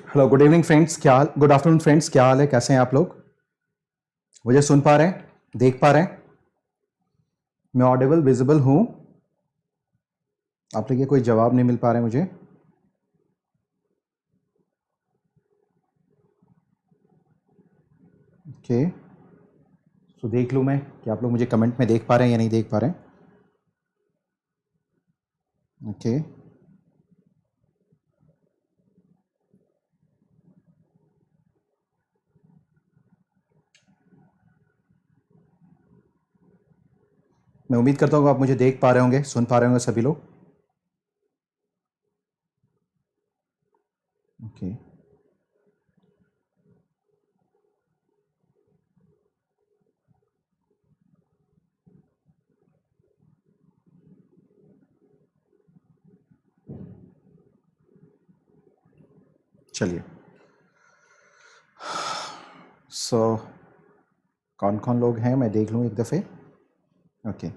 Hello, good evening friends, क्या हाल? Good afternoon friends, क्या हाल है? कैसे हैं आप लोग? मुझे सुन पा रहे हैं? देख पा रहे हैं? मैं ऑडिबल विजिबल हूं? आप लोग ये कोई जवाब नहीं मिल पा रहे मुझे। ओके, तो देख लूं मैं कि आप लोग मुझे कमेंट में देख पा रहे हैं या नहीं देख पा रहे हैं। ओके, मैं उम्मीद करता हूँ कि आप मुझे देख पा रहे होंगे, सुन पा रहे होंगे सभी लोग। ओके, चलिए। सो कौन कौन लोग हैं मैं देख लूँ एक दफ़े। Okay,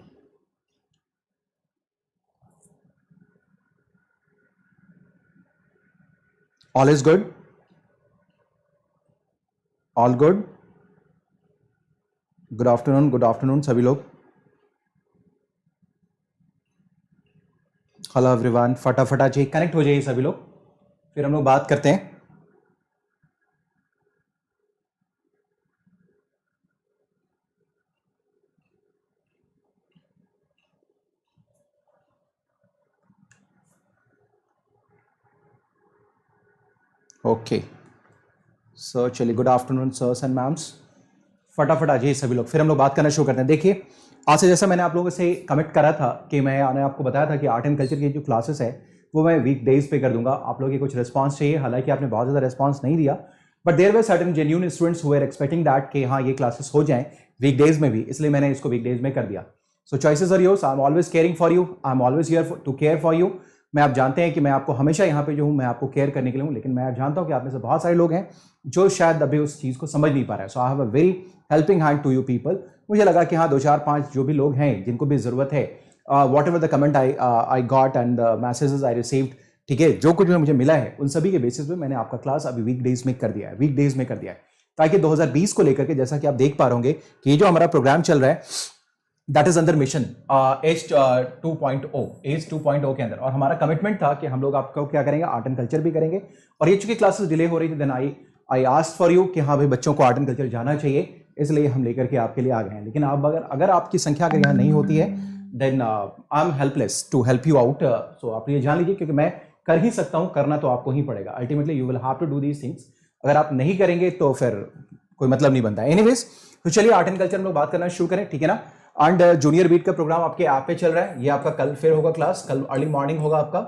all is good, all good. Good afternoon सभी लोग। हेलो एवरीवन, फटाफट जी कनेक्ट हो जाइए सभी लोग, फिर हम लोग बात करते हैं। ओके, सर चलिए, good afternoon sirs and ma'ams. फटाफट आ जाइए सभी लोग, फिर हम लोग बात करना शुरू करते हैं। देखिए, आज से जैसा मैंने आप लोगों से कमिट करा था कि मैंने आपको बताया था कि आर्ट एंड कल्चर की जो क्लासेस है वो मैं वीक डेज पे कर दूंगा। आप लोगों की कुछ रिस्पांस चाहिए, हालांकि आपने बहुत ज़्यादा रिस्पांस नहीं दिया, but there were certain genuine students who are expecting that कि हाँ ये क्लासेस हो जाएं वीक डेज में भी, इसलिए मैंने इसको वीक डेज में कर दिया। So choices are yours, I am always caring for you, I am always here to care for you. मैं आप जानते हैं कि मैं आपको हमेशा यहाँ पे जो हूँ मैं आपको केयर करने के लिए हूँ, लेकिन मैं जानता हूँ कि आप में से बहुत सारे लोग हैं जो शायद अभी उस चीज़ को समझ नहीं पा रहे हैं। So I have a very helping hand to you people. मुझे लगा कि हाँ 2 4 5 जो भी लोग हैं जिनको भी ज़रूरत है, what ever the comment I got and the messages I received, ठीक है, जो कुछ भी मुझे मिला है उन सभी के बेसिस पे मैंने आपका क्लास अभी वीक डेज में कर दिया है, वीक डेज में कर दिया है, ताकि 2020 को लेकर के जैसा कि आप देख पा रहे होंगे कि ये जो हमारा प्रोग्राम चल रहा है that is under mission age 2.0, age 2.0 के अंदर। और हमारा कमिटमेंट था कि हम लोग आपको क्या करेंगे, आर्ट एंड कल्चर भी करेंगे। और ये चूंकि क्लासेस डिले हो रही थी, then I asked for you कि हाँ भाई बच्चों को आर्ट एंड कल्चर जाना चाहिए, इसलिए हम लेकर के आपके लिए आ गए हैं। लेकिन आप अगर आपकी संख्या अगर यहाँ नहीं होती है, then I am helpless to help you out. So आप ये जान लीजिए, क्योंकि मैं कर ही सकता हूँ, करना तो आपको ही पड़ेगा। Ultimately you will have to do these things. अगर आप नहीं करेंगे तो फिर कोई मतलब नहीं बनता। एनीवेज, तो चलिए आर्ट एंड कल्चर में लोग बात करना शुरू करें, ठीक है ना। एंड जूनियर बीट का प्रोग्राम आपके ऐप पे चल रहा है। ये आपका कल फिर होगा क्लास, कल अर्ली मॉर्निंग होगा आपका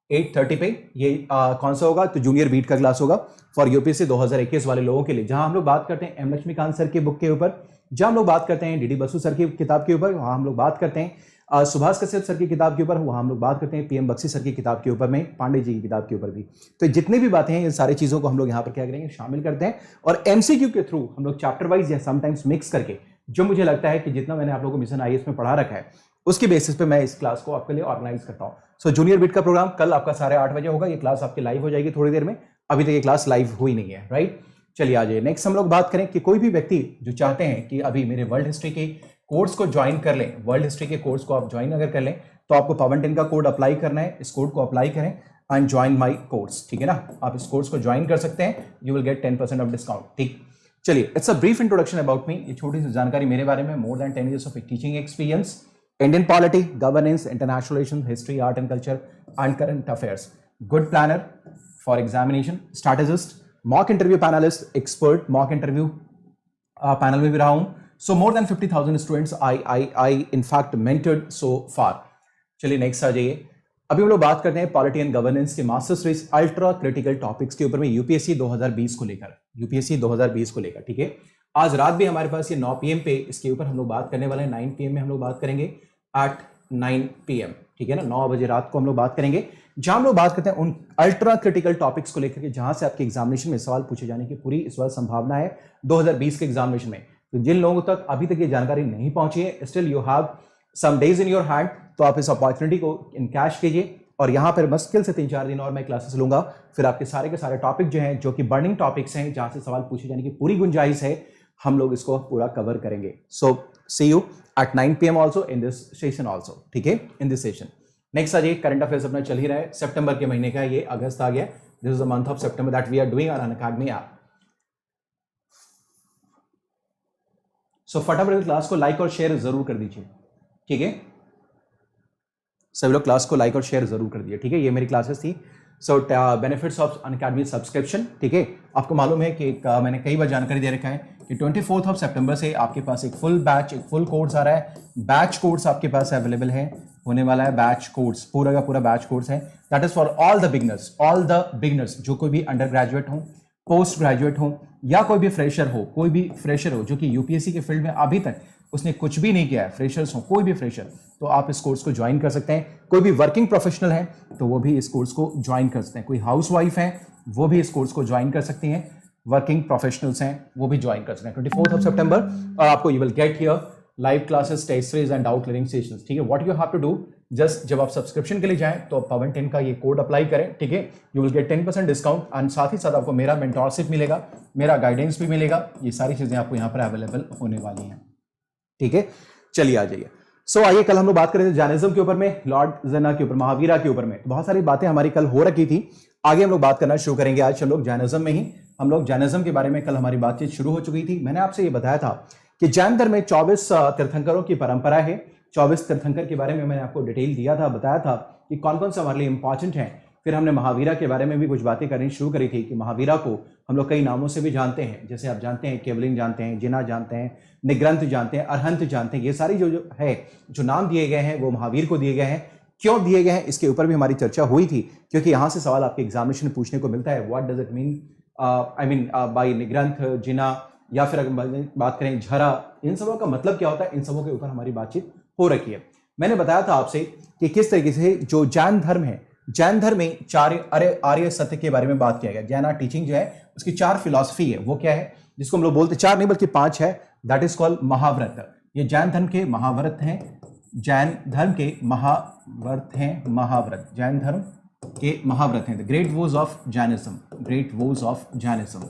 8:30 पे। ये कौन सा होगा, तो जूनियर बीट का क्लास होगा फॉर यूपीएससी 2021 वाले लोगों के लिए, जहां हम लोग बात करते हैं एम लक्ष्मीकांत सर की बुक के ऊपर, जहां हम लोग बात करते हैं डीडी बसु सर की किताब के ऊपर, वहां हम लोग बात करते हैं सुभाष कश्यप सर की किताब के ऊपर, वहां हम लोग बात करते हैं पीएम बख्शी सर की किताब के ऊपर में, पांडे जी की किताब के ऊपर भी। तो जितनी भी बातें हैं इन सारी चीजों को हम लोग यहाँ पर क्या करेंगे, शामिल करते हैं। और एमसीक्यू के थ्रू हम लोग चैप्टर वाइज या समटाइम्स मिक्स करके, जो मुझे लगता है कि जितना मैंने आप लोगों को मिशन आईएएस में पढ़ा रखा है उसके बेसिस पे मैं इस क्लास को आपके लिए ऑर्गेनाइज करता हूं। सो जूनियर बीट का प्रोग्राम कल आपका 8:30 बजे होगा। ये क्लास आपकी लाइव हो जाएगी थोड़ी देर में, अभी तक ये क्लास लाइव हुई नहीं है, राइट। चलिए आ जाइए, नेक्स्ट हम लोग बात करें कि कोई भी व्यक्ति जो चाहते हैं कि अभी मेरे वर्ल्ड हिस्ट्री के कोर्स को ज्वाइन कर लें, वर्ल्ड हिस्ट्री के कोर्स को आप ज्वाइन अगर कर लें तो आपको पावन 10 का कोड अप्लाई करना है। इस कोड को अप्लाई करें एंड ज्वाइन माई कोर्स, ठीक है ना। आप इस कोर्स को ज्वाइन कर सकते हैं, you will get 10% of discount, ठीक। चलिए, it's a brief introduction about me. ये छोटी सी जानकारी मेरे बारे में, more than 10 years of teaching experience, Indian polity, governance, international relations, history, art and culture and current affairs, good planner for examination, strategist, mock interview panellist, expert mock interview panel में भी रहा हूं। So more than 50,000 students I in fact mentored सो फार। चलिए next आ जाइए। अभी हम लोग बात करते हैं पॉलिटी एंड गवर्नेंस के master series ultra critical topics के ऊपर में, यूपीएससी 2020 को लेकर, यूपीएससी 2020 को लेकर, ठीक है। आज रात भी हमारे पास ये 9 PM पे इसके ऊपर हम लोग बात करने वाले हैं। 9 PM में हम लोग बात करेंगे, एट 9 PM, ठीक है ना, 9 बजे रात को हम लोग बात करेंगे, जहां हम लोग बात करते हैं उन अल्ट्रा क्रिटिकल टॉपिक्स को लेकर के जहां से आपके एग्जामिनेशन में सवाल पूछे जाने की पूरी इस बार संभावना है 2020 के एग्जामिनेशन में। तो जिन लोगों तक अभी तक ये जानकारी नहीं पहुंची है, still you have some days in your hand, तो आप इस अपॉर्चुनिटी को इनकैश कीजिए और यहाँ पर मुश्किल से 3-4 दिन और मैं क्लासेस लूंगा, फिर आपके सारे के सारे टॉपिक जो हैं, जो कि बर्निंग टॉपिक्स हैं, जहाँ से सवाल पूछे जाने की पूरी गुंजाइश है, हम लोग इसको पूरा कवर करेंगे. सो सी you at 9 PM also in this session also. ठीक है, in this session. नेक्स्ट आज करंट अफेयर्स अपना चल ही रहा है. सितंबर के महीने का ये अगस्त आ गया. This is the month of September that we are doing on Unacademy app. So फटाफट क्लास को लाइक और शेयर जरूर कर दीजिए. ठीक है, सभी लोग क्लास को लाइक और शेयर जरूर कर दीजिए. ठीक है, ये मेरी क्लासेस थी. सो बेनिफिट्स ऑफ अनअकैडमी सब्सक्रिप्शन. ठीक है, आपको मालूम है कि मैंने कई बार जानकारी दे रखा है कि 24 ऑफ सितंबर से आपके पास एक फुल बैच, एक फुल कोर्स आ रहा है. बैच कोर्स आपके पास अवेलेबल है, होने वाला है बैच कोर्स, पूरा का पूरा बैच कोर्स है. That is for all the beginners, जो कोई भी अंडर ग्रेजुएट हो, पोस्ट ग्रेजुएट हो, या कोई भी फ्रेशर हो, जो कि यूपीएससी के फील्ड में अभी तक उसने कुछ भी नहीं किया है, फ्रेशर्स हो, कोई भी फ्रेशर, तो आप इस कोर्स को ज्वाइन कर सकते हैं. कोई भी वर्किंग प्रोफेशनल है तो वो भी इस कोर्स को ज्वाइन कर सकते हैं. कोई हाउसवाइफ है वो भी इस कोर्स को ज्वाइन कर सकती हैं. वर्किंग प्रोफेशनल्स हैं वो भी ज्वाइन कर सकते हैं 24 ऑफ सितंबर. और आपको you will get here live classes, test series and doubt clearing sessions. ठीक है, what you have to do, just जब आप सब्सक्रिप्शन के लिए जाएं तो पवन 10 का ये कोड अप्लाई करें. ठीक है, you will get 10% discount and साथ ही साथ आपको मेरा मेंटोरशिप मिलेगा, मेरा गाइडेंस भी मिलेगा. ये सारी चीजें आपको यहाँ पर अवेलेबल होने वाली हैं. ठीक है, चलिए आ जाइए. सो आइए, कल हम लोग बात कर रहे थे जैनिज्म के ऊपर में, लॉर्ड ज़ेना के ऊपर, महावीरा के ऊपर में. तो बहुत सारी बातें हमारी कल हो रखी थी. आगे हम लोग बात करना शुरू करेंगे आज. हम लोग जैनिज्म में ही, हम लोग जैनिज्म के बारे में कल हमारी बातचीत शुरू हो चुकी थी. मैंने आपसे ये बताया था कि जैन धर्म में 24 तीर्थंकरों की परंपरा है. 24 तीर्थंकर के बारे में मैंने आपको डिटेल दिया था, बताया था कि कौन कौन से हमारे लिए इंपॉर्टेंट हैं. फिर हमने महावीरा के बारे में भी कुछ बातें करनी शुरू करी थी कि महावीरा को हम लोग कई नामों से भी जानते हैं. जैसे आप जानते हैं केवलिंग जानते हैं, जिना जानते हैं, निग्रंथ जानते हैं, अरहंत जानते हैं. ये सारी जो नाम दिए गए हैं वो महावीर को दिए गए हैं. क्यों दिए गए हैं इसके ऊपर भी हमारी चर्चा हुई थी, क्योंकि यहाँ से सवाल आपके एग्जामिनेशन में पूछने को मिलता है. What does it mean, I mean by Nigranth, Jina, या फिर अगर बात करें झरा, इन सबों का मतलब क्या होता है. इन सबों के ऊपर हमारी बातचीत हो रखी है. मैंने बताया था आपसे कि किस तरीके से जो जैन धर्म है, जैन धर्म में आर्य सत्य के बारे में बात किया गया. जैन टीचिंग जो है उसकी 4 फिलॉसफी है. वो क्या है, जिसको हम लोग बोलते 4 नहीं बल्कि 5 है. That is called Mahavrata. ये जैन धर्म के महाव्रत हैं. जैन धर्म के महाव्रत हैं. महाव्रत जैन धर्म के महाव्रत हैं. The great vows of Jainism. Great vows of Jainism,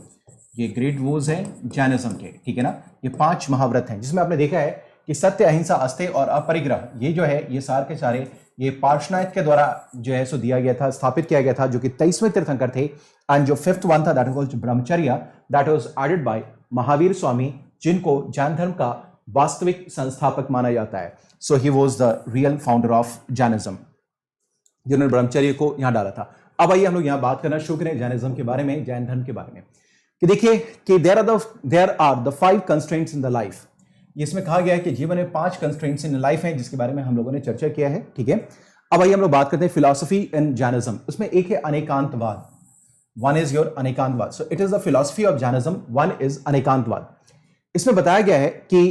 ये ग्रेट वोज है जैनिज्म के. ठीक है ना, ये 5 महाव्रत हैं जिसमें आपने देखा है कि सत्य, अहिंसा, अस्तेय और अपरिग्रह, ये जो है ये सारे के सारे ये पार्श्वनाथ के द्वारा जो है सो दिया गया था, स्थापित किया गया था, जो कि 23वें तीर्थंकर थे. एंड जो 5th वन था that was Brahmacharya, that was added by Mahavir Swami, जिनको जैन धर्म का वास्तविक संस्थापक माना जाता है. So he was the real founder of Jainism, जिन्होंने ब्रह्मचर्य को यहां डाला था. अब आइए हम लोग यहां बात करना शुरू करें जैनिज्म के बारे में, जैन धर्म के बारे में. कि देखिए कि there are the 5 constraints in the life. इसमें कहा गया है कि जीवन में 5 कंस्ट्रेंट्स इन लाइफ हैं, जिसके बारे में हम लोगों ने चर्चा किया है. ठीक है, अब आइए हम लोग बात करते हैं फिलॉसफी इन जैनिज्म. उसमें एक है Anekantavada. One is your Anekantavada. So it is the philosophy of Jainism. One is Anekantavada. इसमें बताया गया है कि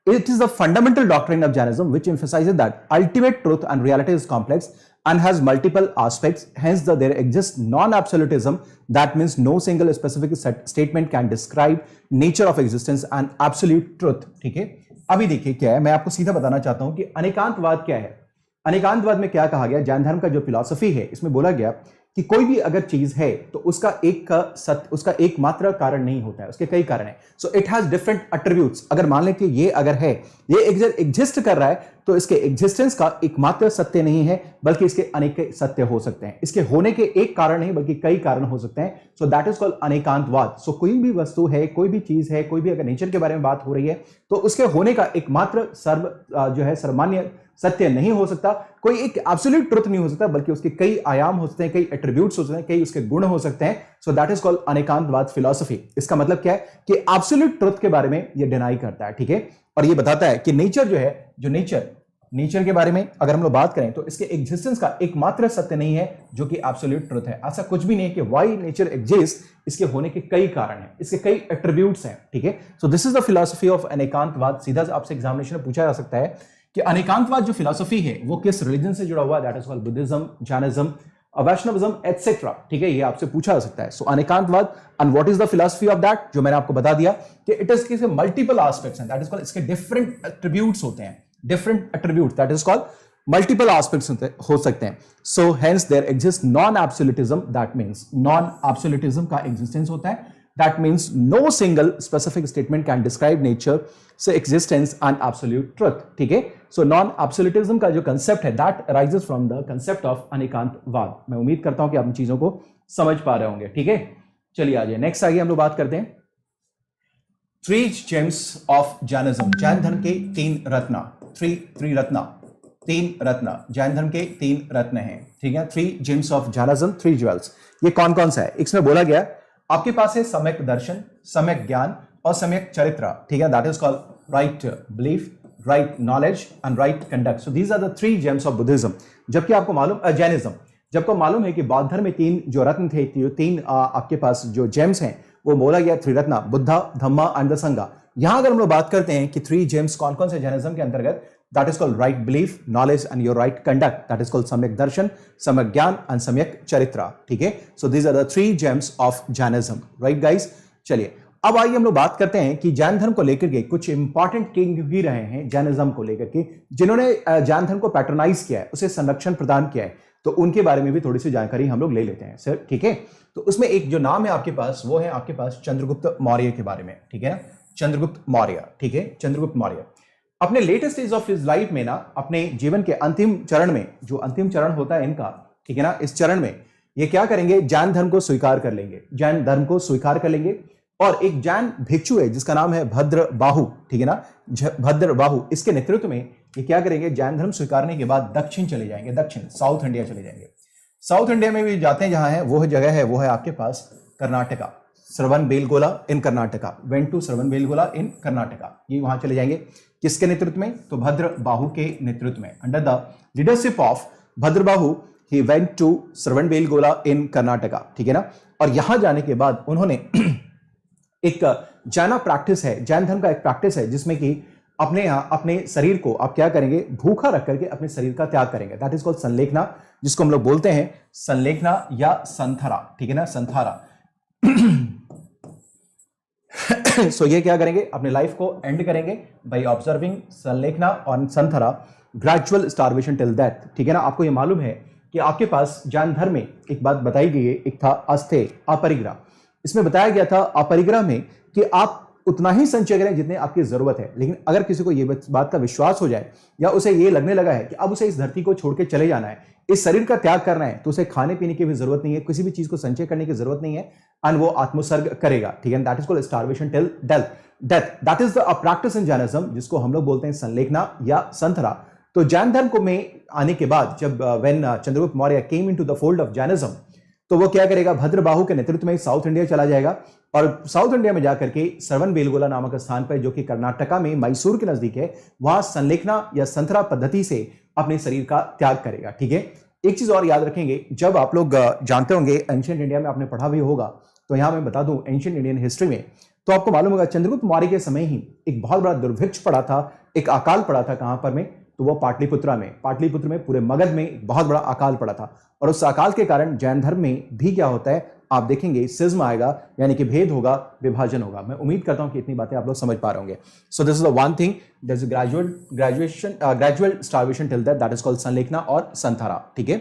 it is the fundamental doctrine of Jainism which emphasises that ultimate truth and reality is complex and has multiple aspects. Hence there exists non-absolutism. That means no single specific statement can describe nature of existence and absolute truth. ठीक है, अभी देखिए क्या है, मैं आपको सीधा बताना चाहता हूं कि अनेकांतवाद क्या है. अनेकांतवाद में क्या कहा गया, जैन धर्म का जो फिलॉसफी है इसमें बोला गया कि कोई भी अगर चीज है तो उसका एकमात्र कारण नहीं होता है, उसके कई कारण हैं. So it has different attributes. अगर मान लें कि ये अगर है, ये एग्जिस्ट कर रहा है, तो इसके एग्जिस्टेंस का एकमात्र सत्य नहीं है, बल्कि इसके अनेक सत्य हो सकते हैं. इसके होने के एक कारण नहीं बल्कि कई कारण हो सकते हैं. So that is called Anekantavada. So कोई भी वस्तु है, कोई भी चीज है, कोई भी अगर नेचर के बारे में बात हो रही है, तो उसके होने का एकमात्र सर्वमान्य सत्य नहीं हो सकता, कोई एक एब्सोल्यूट ट्रुथ नहीं हो सकता, बल्कि उसके कई आयाम हो सकते हैं, कई एट्रीब्यूट्स हो सकते हैं, कई उसके गुण हो सकते हैं. So that is called Anekantavada philosophy. इसका मतलब क्या है कि एब्सोल्यूट ट्रुथ के बारे में ये डिनाई करता है. ठीक है, और ये बताता है कि नेचर जो है, जो नेचर के बारे में अगर हम लोग बात करें तो इसके एग्जिस्टेंस का एकमात्र सत्य नहीं है जो कि एब्सोल्यूट ट्रुथ है. ऐसा कुछ भी नहीं है कि व्हाई नेचर एग्जिस्ट, इसके होने के कई कारण हैं, इसके कई एट्रीब्यूट्स हैं. ठीक है, so this is the philosophy of Anekantavada. सीधा आपसे एग्जामिनेशन में पूछा जा सकता है कि अनेकांतवाद जो फिलॉसफी है वो किस रिलीजन से जुड़ा हुआ है. That is called Buddhism, Jainism, Vaishnavism etcetera. ठीक है, ये आपसे पूछा जा सकता है. So Anekantavada and what is the philosophy of that, जो मैंने आपको बता दिया कि इट इज के मल्टीपल एस्पेक्ट्स हैं. दैट इज कॉल्ड, इसके डिफरेंट एट्रीब्यूट्स होते हैं, different attributes. That is called multiple aspects हो सकते हैं. So hence there exist non absolutism. That means non absolutism का एग्जिस्टेंस होता है. That means no single specific statement can describe nature से एग्जिस्टेंस एंड एब्सोल्यूट ट्रुथ. ठीक है. So non absolutism का जो कंसेप्ट है that rises from the concept of Anekantavada. मैं उम्मीद करता हूं कि आप इन चीजों को समझ पा रहे होंगे. ठीक है. चलिए आइए नेक्स्ट आइए हम लोग बात करते हैं three gems of Jainism. Jain धर्म के तीन रत्न. थ्री रत्न, तीन रत्न. जैन धर्म के तीन रत्न हैं. ठीक है. Three gems of Jainism, three jewels. ये कौन कौन सा है? इसमें बोला गया आपके पास है सम्यक दर्शन, सम्यक ज्ञान और सम्यक चरित्र. ठीक है. That is called right belief, right knowledge and right conduct. So these are the three gems of Buddhism. जबकि आपको मालूम जैनिज्म, जबकि मालूम है कि बौद्ध धर्म में तीन जो रत्न थे, जो तीन आपके पास जो जेम्स हैं वो बोला गया त्रिरत्न, बुद्धा, धम्मा एंड द संघा. यहां अगर हम लोग बात करते हैं कि थ्री जेम्स कौन कौन से जैनिज्म के अंतर्गत, that is called right belief, knowledge and your right conduct. That is called सम्यक दर्शन, सम्यक ज्ञान एंड सम्यक चरित्र. ठीक है. So these are the three gems of Jainism. Right guys. चलिए अब आइए हम लोग बात करते हैं कि जैन धर्म को लेकर के कुछ इंपॉर्टेंट किंग भी रहे हैं जैनिज्म को लेकर के, जिन्होंने जैन धर्म को पैट्रोनाइज किया है, उसे संरक्षण प्रदान किया है. तो उनके बारे में भी थोड़ी सी जानकारी हम लोग ले लेते हैं सर. ठीक है. तो उसमें एक जो नाम है आपके पास, वो है आपके पास चंद्रगुप्त मौर्य के बारे में. ठीक है ना. चंद्रगुप्त मौर्य. ठीक है. चंद्रगुप्त मौर्य अपने latest stage of his life में ना, अपने जीवन के अंतिम चरण में, जो अंतिम चरण होता है इनका, ठीक है ना, इस चरण में ये क्या करेंगे? जैन धर्म को स्वीकार कर लेंगे. जैन धर्म को स्वीकार कर लेंगे. और एक जैन भिक्षु है जिसका नाम है भद्र बाहु. ठीक है ना. भद्र बाहु, इसके नेतृत्व में ये क्या करेंगे? जैन धर्म स्वीकारने के बाद दक्षिण चले जाएंगे. दक्षिण, साउथ इंडिया चले जाएंगे. साउथ इंडिया में भी जाते हैं जहां है वो जगह है, वो है आपके पास कर्नाटका. श्रवणबेलगोला इन कर्नाटका. वेंट टू श्रवणबेलगोला इन कर्नाटका. ये वहां चले जाएंगे. किसके नेतृत्व में? तो भद्र बाहु के नेतृत्व में. अंडर द लीडरशिप ऑफ भद्र बाहु ही वेंट टू श्रवणबेलगोला इन कर्नाटका. ठीक है ना. और यहां जाने के बाद उन्होंने एक जैना प्रैक्टिस है, जैन धर्म का एक प्रैक्टिस है जिसमें कि अपने यहां अपने शरीर को आप क्या करेंगे? भूखा रख करके अपने शरीर का त्याग करेंगे. दैट इज कॉल्ड संलेखना, जिसको हम लोग बोलते हैं संलेखना या संथारा. ठीक है ना. संथारा. सो ये क्या करेंगे? अपने लाइफ को एंड करेंगे बाय ऑब्जर्विंग संलेखना और संथारा, ग्रेजुअल स्टार्वेशन टिल डेथ. ठीक है ना. आपको ये मालूम है कि आपके पास जैन धर्म में एक बात बताई गई है, एक था अस्थे अपरिग्रह. इसमें बताया गया था अपरिग्रह में कि आप उतना ही संचय करें जितने आपकी जरूरत है. लेकिन अगर किसी को ये बात का विश्वास हो जाए या उसे ये लगने लगा है कि अब उसे इस धरती को छोड़ के चले जाना है, इस शरीर का त्याग करना है, तो उसे खाने पीने की भी जरूरत नहीं है, किसी भी चीज को संचय करने की जरूरत नहीं है, एंड वो आत्मोत्सर्ग करेगा. ठीक है. That is called starvation till death. That is the practice in Jainism, जिसको हम लोग बोलते हैं संलेखना या संथरा. तो जैन धर्म को में आने के बाद जब when Chandragupta Maurya came into the fold of Jainism, तो वो क्या करेगा? भद्रबाहु के नेतृत्व में साउथ इंडिया चला जाएगा. और साउथ इंडिया में जाकर के श्रवणबेलगोला नामक स्थान पर, जो कि कर्नाटका में मैसूर के नजदीक है, वहां संलेखना या संथरा पद्धति से अपने शरीर का त्याग करेगा. ठीक है. एक चीज और याद रखेंगे, जब आप लोग जानते होंगे एंशिएंट इंडिया में आपने पढ़ा भी होगा, तो यहां मैं बता दूं एंशिएंट इंडियन हिस्ट्री में, तो आपको मालूम होगा चंद्रगुप्त मौर्य के समय ही एक बहुत बड़ा दुर्भिक्ष पड़ा था, एक अकाल पड़ा था. कहां पर में? तो वो पाटलिपुत्रा में. पाटलिपुत्र में, पूरे मगध में बहुत बड़ा अकाल पड़ा था. और उस अकाल के कारण जैन धर्म में भी क्या होता है, आप देखेंगे सिज्म आएगा, यानी कि भेद होगा, विभाजन होगा. मैं उम्मीद करता हूं कि इतनी बातें आप लोग समझ पा रहे होंगे. So this is the one thing, there is gradual starvation till death, that is called Sallekhana और संथारा. ठीक है.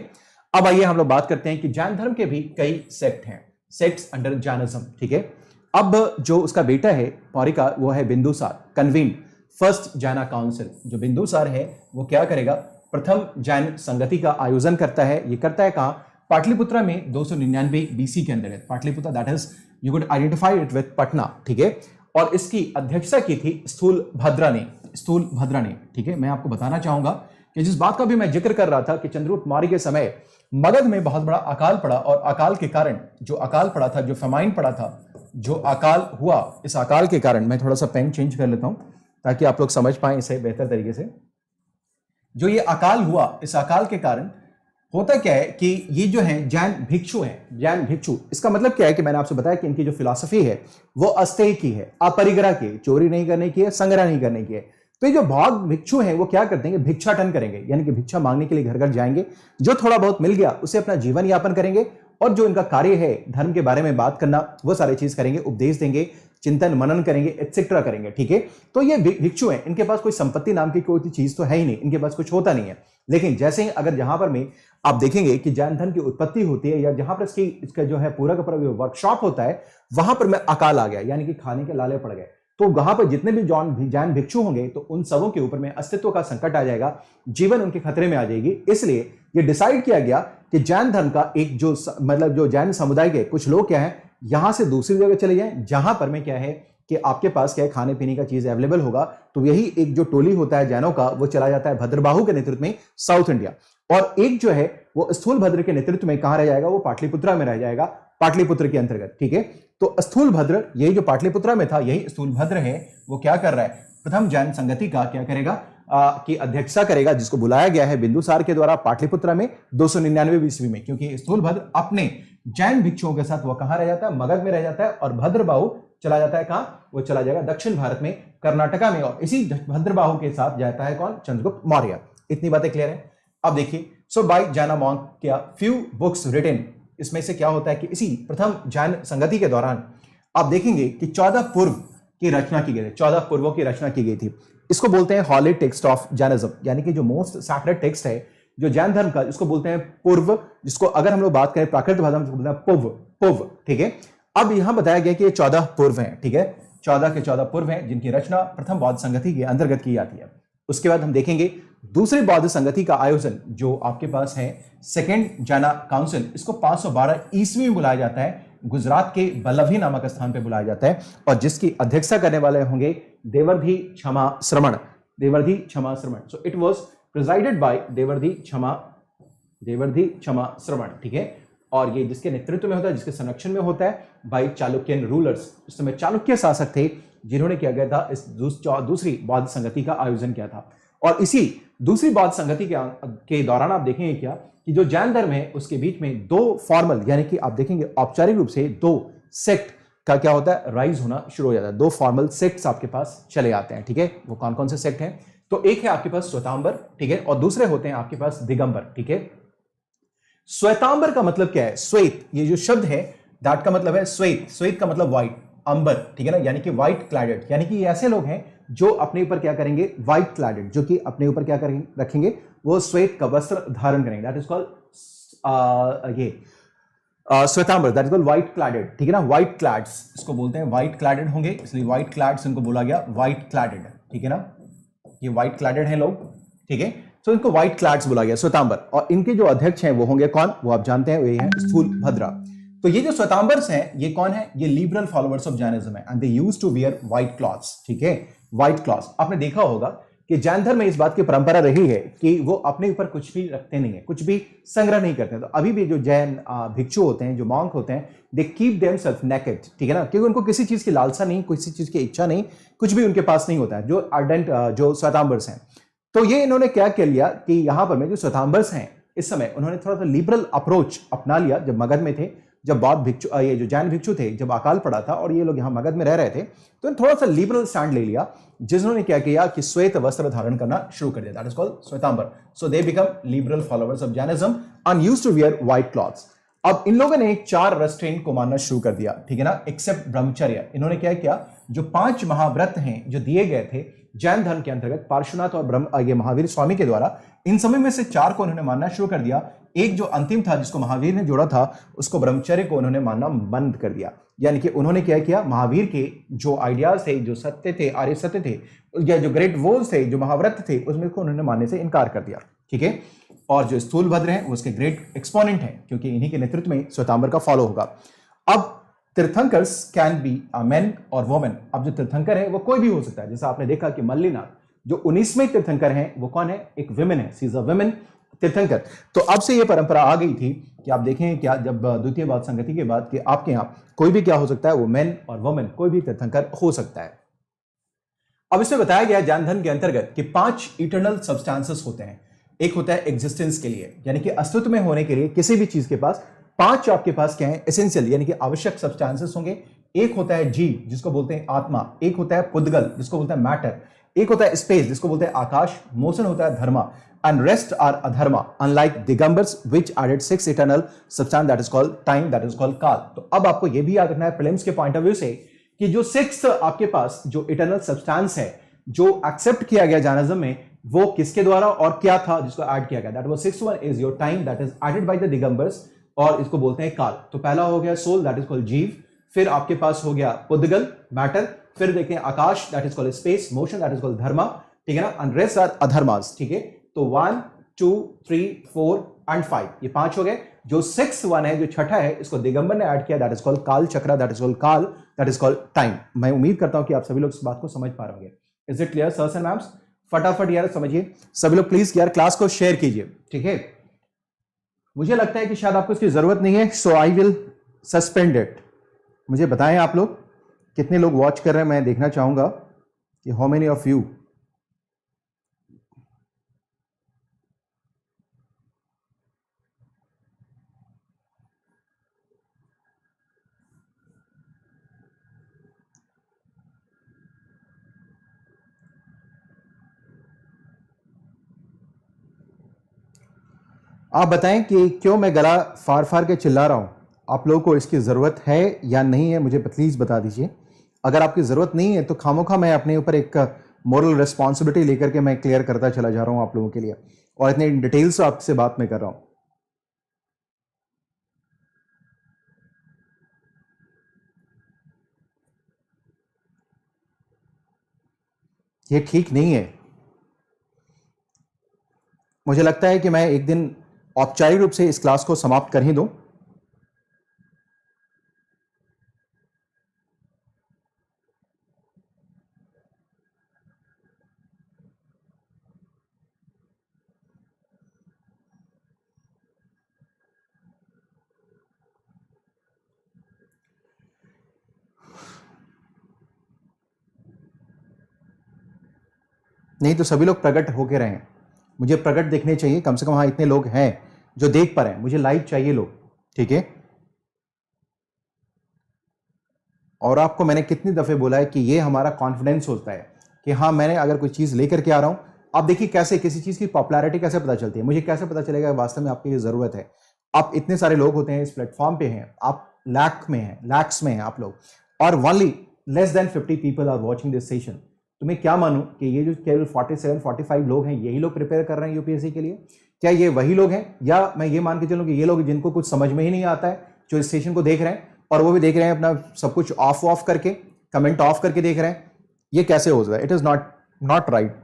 अब आइए हम लोग बात करते हैं कि जैन धर्म के भी कई सेक्ट हैं, सेक्ट्स अंडर जैनिज्म. ठीक है. अब जो उसका बेटा है मौर्य का, वो है बिंदुसार, कन्वीन फर्स्ट जैना काउंसिल. जो बिंदुसार है वो क्या करेगा? प्रथम जैन संगति का आयोजन करता है. ये करता है कहां? पाटलिपुत्रा में 299 बीसी के अंदर. Pataliputra, that is you could identify it with Patna. ठीक है. और इसकी अध्यक्षता की थी स्थूलभद्रा ने. ठीक है. मैं आपको बताना चाहूंगा कि जिस बात का भी मैं जिक्र कर रहा था कि चंद्रगुप्त मौर्य के समय मगध में बहुत बड़ा अकाल पड़ा, और अकाल के कारण जो अकाल पड़ा था, जो फेमाइन पड़ा था, जो अकाल हुआ, इस अकाल के कारण, मैं थोड़ा सा पेन चेंज कर लेता हूं ताकि आप लोग समझ पाएं इसे बेहतर तरीके से. जो ये अकाल हुआ, इस अकाल के कारण होता क्या है कि ये जो है जैन भिक्षु हैं, जैन भिक्षु, इसका मतलब क्या है कि मैंने आपसे बताया कि इनकी जो फिलॉसफी है वो अस्तेय की है, अपरिग्रह की, चोरी नहीं करने की है, संग्रह नहीं करने की है. तो ये जो भाग भिक्षु हैं वो क्या करते हैं? भिक्षाटन करेंगे, यानी कि भिक्षा मांगने के लिए घर घर जाएंगे, जो थोड़ा बहुत मिल गया उसे अपना जीवन यापन करेंगे, और जो इनका कार्य है धर्म के बारे में बात करना, वो सारी चीज करेंगे, उपदेश देंगे, चिंतन मनन करेंगे, एटसेट्रा करेंगे. ठीक है. तो ये भिक्षु हैं, इनके पास कोई संपत्ति नाम की कोई चीज तो है ही नहीं, इनके पास कुछ होता नहीं है, लेकिन जैसे ही अगर जहां पर में आप देखेंगे कि जैन धर्म की उत्पत्ति होती है या जहां पर इसका जो है पूरा का पूरा वर्कशॉप होता है, वहां पर में अकाल आ गया, यानी कि खाने के लाले पड़ गए। तो वहां पर जितने भी जैन भिक्षु होंगे तो उन सबों के ऊपर में अस्तित्व का संकट आ जाएगा, जीवन उनके खतरे में आ जाएगी। इसलिए ये डिसाइड किया गया कि जैन धर्म का एक जो मतलब जो जैन समुदाय के कुछ लोग क्या है, यहां से दूसरी जगह चले जाएं जहां पर में क्या है कि आपके पास क्या है खाने पीने का चीज अवेलेबल होगा। तो यही एक जो टोली होता है जैनों का, वो चला जाता है भद्रबाहु के नेतृत्व में साउथ इंडिया, और एक जो है वो स्थूलभद्र के नेतृत्व में कहां रह जाएगा, वो पाटलिपुत्रा में रह जाएगा, पाटलिपुत्र के अंतर्गत। ठीक है, तो स्थूलभद्र यही जो पाटलिपुत्रा में था, यही स्थूलभद्र है, वो क्या कर रहा है, प्रथम जैन संगति का क्या करेगा की अध्यक्षता करेगा, जिसको बुलाया गया है बिंदुसार के द्वारा पाटलिपुत्रा में 299 ईस्वी में। क्योंकि स्थूलभद्र अपने जैन भिक्षुओं के साथ वो कहां रह जाता है, मगध में रह जाता है, और भद्रबाहु चला जाता है कहां, वो चला जाएगा दक्षिण भारत में, कर्नाटका में, और इसी भद्रबाहु के साथ जाता है कौन, चंद्रगुप्त मौर्य। इतनी बातें क्लियर है। अब देखिए, सो बाय जैन मॉन्क क्या फ्यू बुक्स रिटन, इसमें से क्या होता है कि इसी प्रथम जैन संगति के दौरान आप देखेंगे कि 14 पूर्व की रचना की गई थी, 14 पूर्वों की रचना की गई थी। इसको बोलते हैं हॉली टेक्स्ट ऑफ जैनिज्म, यानी कि जो मोस्ट सैक्रेड टेक्स्ट है जो जैन धर्म का, इसको बोलते हैं पूर्व, जिसको अगर हम लोग बात करें प्राकृत भाषा में बोलते हैं पूर्व। ठीक है, अब यहां बताया गया कि ये 14 पूर्व हैं। ठीक है, 14 के 14 पूर्व हैं जिनकी रचना प्रथम बौद्ध संगति के अंतर्गत की जाती है। उसके बाद हम देखेंगे दूसरी बौद्ध संगति का आयोजन जो आपके पास है सेकेंड जैना काउंसिल, इसको 512 ईस्वी में बुलाया जाता है, गुजरात के बल्लभी नामक स्थान पर बुलाया जाता है, और जिसकी अध्यक्षता करने वाले होंगे Devardhi Kshama Shramana. So it was presided by Devardhi Kshama Shravan. ठीक है, और ये जिसके नेतृत्व में होता है, जिसके संरक्षण में होता है, बाय चालुक्यन रूलर्स। इस समय चालुक्य शासक थे जिन्होंने क्या किया था, इस दूसरी बौद्ध संगति का आयोजन किया था। और इसी दूसरी बौद्ध संगति के दौरान आप देखेंगे क्या कि जो जैन धर्म है उसके बीच में दो फॉर्मल, यानी कि आप देखेंगे औपचारिक रूप से दो सेक्ट का क्या होता है, राइज होना शुरू हो जाता है। दो फॉर्मल सेक्ट्स आपके पास चले आते हैं। ठीक है, वो कौन कौन से सेक्ट हैं, तो एक है आपके पास श्वेतांबर, ठीक है, और दूसरे होते हैं आपके पास दिगंबर। ठीक है, श्वेतांबर का मतलब क्या है, श्वेत, ये जो शब्द है दैट का मतलब है श्वेत, श्वेत का मतलब व्हाइट, अंबर, ठीक है ना, यानी कि व्हाइट क्लैडेड, यानी कि ऐसे लोग हैं जो अपने ऊपर क्या करेंगे, व्हाइट क्लैडेड, जो कि अपने ऊपर क्या करेंगे, रखेंगे, वो श्वेत का वस्त्र धारण करेंगे, दैट इज कॉल्ड ये Shvetambara, that is called white cladded. ठीक है ना, व्हाइट क्लैड्स इसको बोलते हैं, व्हाइट क्लैडेड होंगे, इसलिए व्हाइट क्लैड्स इनको बोला गया व्हाइट क्लैडेड। ठीक है ना, ये व्हाइट क्लैडेड हैं लोग। ठीक है, तो इनको व्हाइट क्लैड्स बोला गया, श्वेतांबर। और इनके जो अध्यक्ष हैं वो होंगे कौन, वो आप जानते हैं, वो ये हैं स्थूलभद्रा। तो ये जो श्वेतांबर्स हैं ये कौन है, ये लिबरल फॉलोअर्स ऑफ जैनिज्म है, and they used to wear white clothes. ठीक है, व्हाइट क्लॉथ्स। आपने देखा होगा कि जैन धर्म में इस बात की परंपरा रही है कि वो अपने ऊपर कुछ भी रखते नहीं है, कुछ भी संग्रह नहीं करते। तो अभी भी जो जैन भिक्षु होते हैं, जो मॉन्क होते हैं, दे कीप देमसेल्फ नेकेड। ठीक है ना, क्योंकि उनको किसी चीज की लालसा नहीं, किसी चीज की इच्छा नहीं, कुछ भी उनके पास नहीं होता है, जो आर्डेंट जो श्वेतांबर्स हैं। तो ये इन्होंने क्या कर लिया कि यहां पर में जो श्वेतांबर्स हैं इस समय उन्होंने थोड़ा सा लिबरल अप्रोच अपना लिया। जब मगध में थे, जब बौद्ध भिक्षु, ये जो जैन भिक्षु थे, जब अकाल पड़ा था और ये लोग यहाँ मगध में रह रहे थे, तो थोड़ा सा लिबरल स्टैंड ले लिया, जिन्होंने क्या किया कि श्वेत वस्त्र धारण करना शुरू कर दिया, that is called Shvetambar. So they become liberal followers of Jainism and used to wear white clothes. अब इन लोगों ने 4 रेस्ट्रेंट को मानना शुरू कर दिया। ठीक है ना, एक्सेप्ट ब्रह्मचर्य। इन्होंने क्या किया, जो 5 महाव्रत हैं जो दिए गए थे जैन धर्म के अंतर्गत पार्श्वनाथ और ये महावीर स्वामी के द्वारा, इन समय में से 4 को उन्होंने मानना शुरू कर दिया। एक जो अंतिम था जिसको महावीर ने जोड़ा था, उसको ब्रह्मचर्य को उन्होंने मानना बंद कर दिया। यानी कि उन्होंने क्या किया, महावीर के जो आइडियाज थे, जो सत्य थे, आर्य सत्य थे, या जो ग्रेट वोल्स थे, जो महाव्रत थे, उसमें को उन्होंने मानने से इनकार कर दिया। ठीक है, और जो स्थूलभद्र हैं वो उसके ग्रेट एक्सपोनेंट हैं, क्योंकि इन्हीं के नेतृत्व में श्वेतांबर का फॉलो होगा। अब तीर्थंकर्स कैन बी मेन और वोमेन। अब जो तीर्थंकर है वो कोई भी हो सकता है, जैसा आपने देखा कि मल्लिनाथ जो 19वें तीर्थंकर हैं वो कौन है, एक विमेन है, सी इज अ विमेन तीर्थंकर। तो अब से ये परंपरा आ गई थी कि आप देखें क्या, जब द्वितीय बौद्ध संगति के बाद कि आपके यहाँ कोई भी क्या हो सकता है, वो मेन और वोमेन कोई भी तीर्थंकर हो सकता है। अब इसमें बताया गया जैन धर्म के अंतर्गत कि 5 इटर्नल सब्सटेंसेस होते हैं। एक होता है एग्जिस्टेंस के लिए, यानी कि अस्तित्व में होने के लिए किसी भी चीज के पास 5 आपके पास क्या है, एसेंशियल यानी कि आवश्यक सब्सटेंसेस होंगे। एक होता है जीव जिसको बोलते हैं आत्मा, एक होता है पुद्गल जिसको बोलते हैं मैटर, एक होता है स्पेस जिसको बोलते हैं आकाश, मोशन होता है Dharma, and rest are Adharma, unlike Digambars which added 6 eternal substance that is called time, that is called Kaal. तो अब आपको यह भी याद रखना है प्रीलिम्स के पॉइंट ऑफ व्यू से कि जो 6th आपके पास जो इटर्नल सब्सटेंस है जो एक्सेप्ट किया गया जैनिज्म में, वो किसके द्वारा और क्या था जिसको ऐड किया गया? That was sixth one is your time that is added by the Digambars, और इसको बोलते हैं काल। तो पहला हो गया सोल दैट इज कॉल्ड जीव, फिर आपके पास हो गया पुद्गल मैटर, फिर देखें Akash that is called space, motion that is called Dharma, ठीक है ना, एंड रेस्ट आर अधर्मास, ठीक है। तो 1 2 3 4 एंड 5 ये 5 हो गए। जो सिक्स्थ वन है, जो छठा है, इसको दिगंबर ने ऐड किया, दैट इज कॉल्ड काल चक्र, दैट इज कॉल्ड काल, दैट इज कॉल्ड टाइम। मैं उम्मीद करता हूं कि आप सभी लोग इस बात को समझ पा रहे होंगे। Is it clear sirs and ma'ams? फटाफट यार समझिए सभी लोग, प्लीज यार क्लास को शेयर कीजिए, ठीक है। मुझे लगता है कि शायद आपको इसकी जरूरत नहीं है, सो आई विल सस्पेंड इट। मुझे बताएं आप लोग कितने लोग वॉच कर रहे हैं, मैं देखना चाहूंगा कि हाउ मेनी ऑफ यू। आप बताएं कि क्यों मैं गला फाड़ फाड़ के चिल्ला रहा हूं। आप लोगों को इसकी ज़रूरत है या नहीं है, मुझे प्लीज़ बता दीजिए। अगर आपकी ज़रूरत नहीं है तो खामोखा मैं अपने ऊपर एक मोरल रिस्पॉन्सिबिलिटी लेकर के मैं क्लियर करता चला जा रहा हूं आप लोगों के लिए, और इतने डिटेल से आपसे बात मैं कर रहा हूं। ये ठीक नहीं है। मुझे लगता है कि मैं एक दिन औपचारिक रूप से इस क्लास को समाप्त कर ही दूं। नहीं तो सभी लोग प्रकट होके रहें, मुझे प्रकट देखने चाहिए, कम से कम हाँ इतने लोग हैं जो देख पा रहे हैं, मुझे लाइव चाहिए लोग, ठीक है। और आपको मैंने कितनी दफे बोला है कि ये हमारा कॉन्फिडेंस होता है कि हाँ मैंने अगर कोई चीज लेकर के आ रहा हूं। आप देखिए कैसे किसी चीज की पॉपुलैरिटी कैसे पता चलती है, मुझे कैसे पता चलेगा वास्तव में आपकी ये जरूरत है। आप इतने सारे लोग होते हैं इस प्लेटफॉर्म पे हैं, आप लैक्स में हैं आप लोग, और only less than 50 people are watching this session. तो मैं क्या मानूं कि ये जो केवल 47-45 लोग हैं यही लोग प्रिपेयर कर रहे हैं यूपीएससी के लिए? क्या ये वही लोग हैं, या मैं ये मान के चलूं कि ये लोग जिनको कुछ समझ में ही नहीं आता है, जो इस सेशन को देख रहे हैं और वो भी देख रहे हैं अपना सब कुछ ऑफ करके, कमेंट ऑफ करके देख रहे हैं? ये कैसे हो रहा है? It is not right.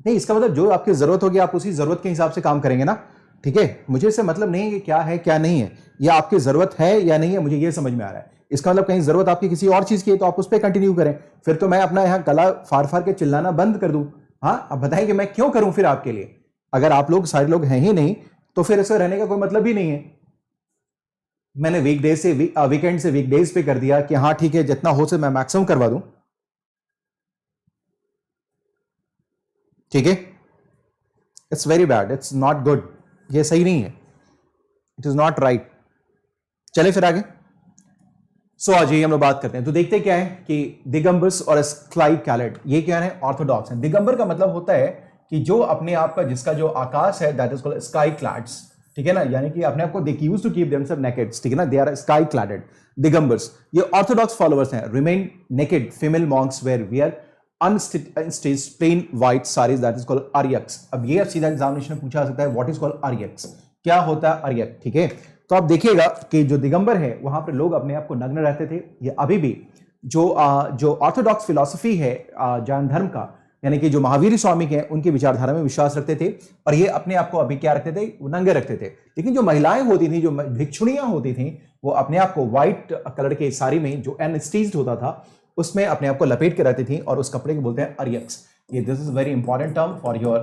नहीं, इसका मतलब जो आपकी जरूरत होगी आप उसी जरूरत के हिसाब से काम करेंगे ना, ठीक है। मुझे इससे मतलब नहीं है कि क्या है क्या नहीं है, या आपकी जरूरत है या नहीं है, मुझे ये समझ में आ रहा है। इसका मतलब कहीं जरूरत आपकी किसी और चीज की है तो आप उस पर कंटिन्यू करें, फिर तो मैं अपना यहाँ गला फाड़ फाड़ के चिल्लाना बंद कर दूं। हाँ, अब बताएं कि मैं क्यों करूं फिर आपके लिए? अगर आप लोग सारे लोग हैं ही नहीं तो फिर इसमें रहने का कोई मतलब ही नहीं है। मैंने वीकडेज से वीकेंड से वीकडेज पे कर दिया कि हाँ ठीक है जितना हो सके मैं मैक्सिमम करवा दूं, ठीक है। It's very bad, it's not good, ये सही नहीं है, इट इज नॉट राइट। चले फिर आगे। सो आज हम लोग बात करते हैं, तो देखते क्या है कि दिगंबर्स और स्काई कैलेड ये क्या है? ऑर्थोडॉक्स है। दिगंबर का मतलब होता है कि जो अपने आप का जिसका जो आकाश है that is called sky clads, ठीक है ना, यानी कि अपने आप को they used to keep themselves naked, ठीक है ना, they are sky cladded Digambars. ये ऑर्थोडॉक्स फॉलोअर्स हैं। Remain naked female monks where wear unstitched plain white saris that is called Aryikas. अब ये सीधा एग्जामिनेशन में पूछा सकता है व्हाट इज कॉल्ड आर्यक्स, क्या होता है आर्यक, ठीक है। तो आप देखिएगा कि जो दिगंबर है वहां पर लोग अपने आप को नग्न रहते थे। ये अभी भी जो ऑर्थोडॉक्स फिलॉसफी है जैन धर्म का, यानी कि जो महावीर स्वामी के हैं उनकी विचारधारा में विश्वास रखते थे, और ये अपने आप को अभी क्या रखते थे? वो नंगे रखते थे। लेकिन जो महिलाएं होती थी, जो भिक्षुणियां होती थी, वो अपने आप को व्हाइट कलर के साड़ी में जो एनस्टीज्ड होता था उसमें अपने आप को लपेट के रहती थी, और उस कपड़े को बोलते हैं आर्यक्स। ये this is very important term for your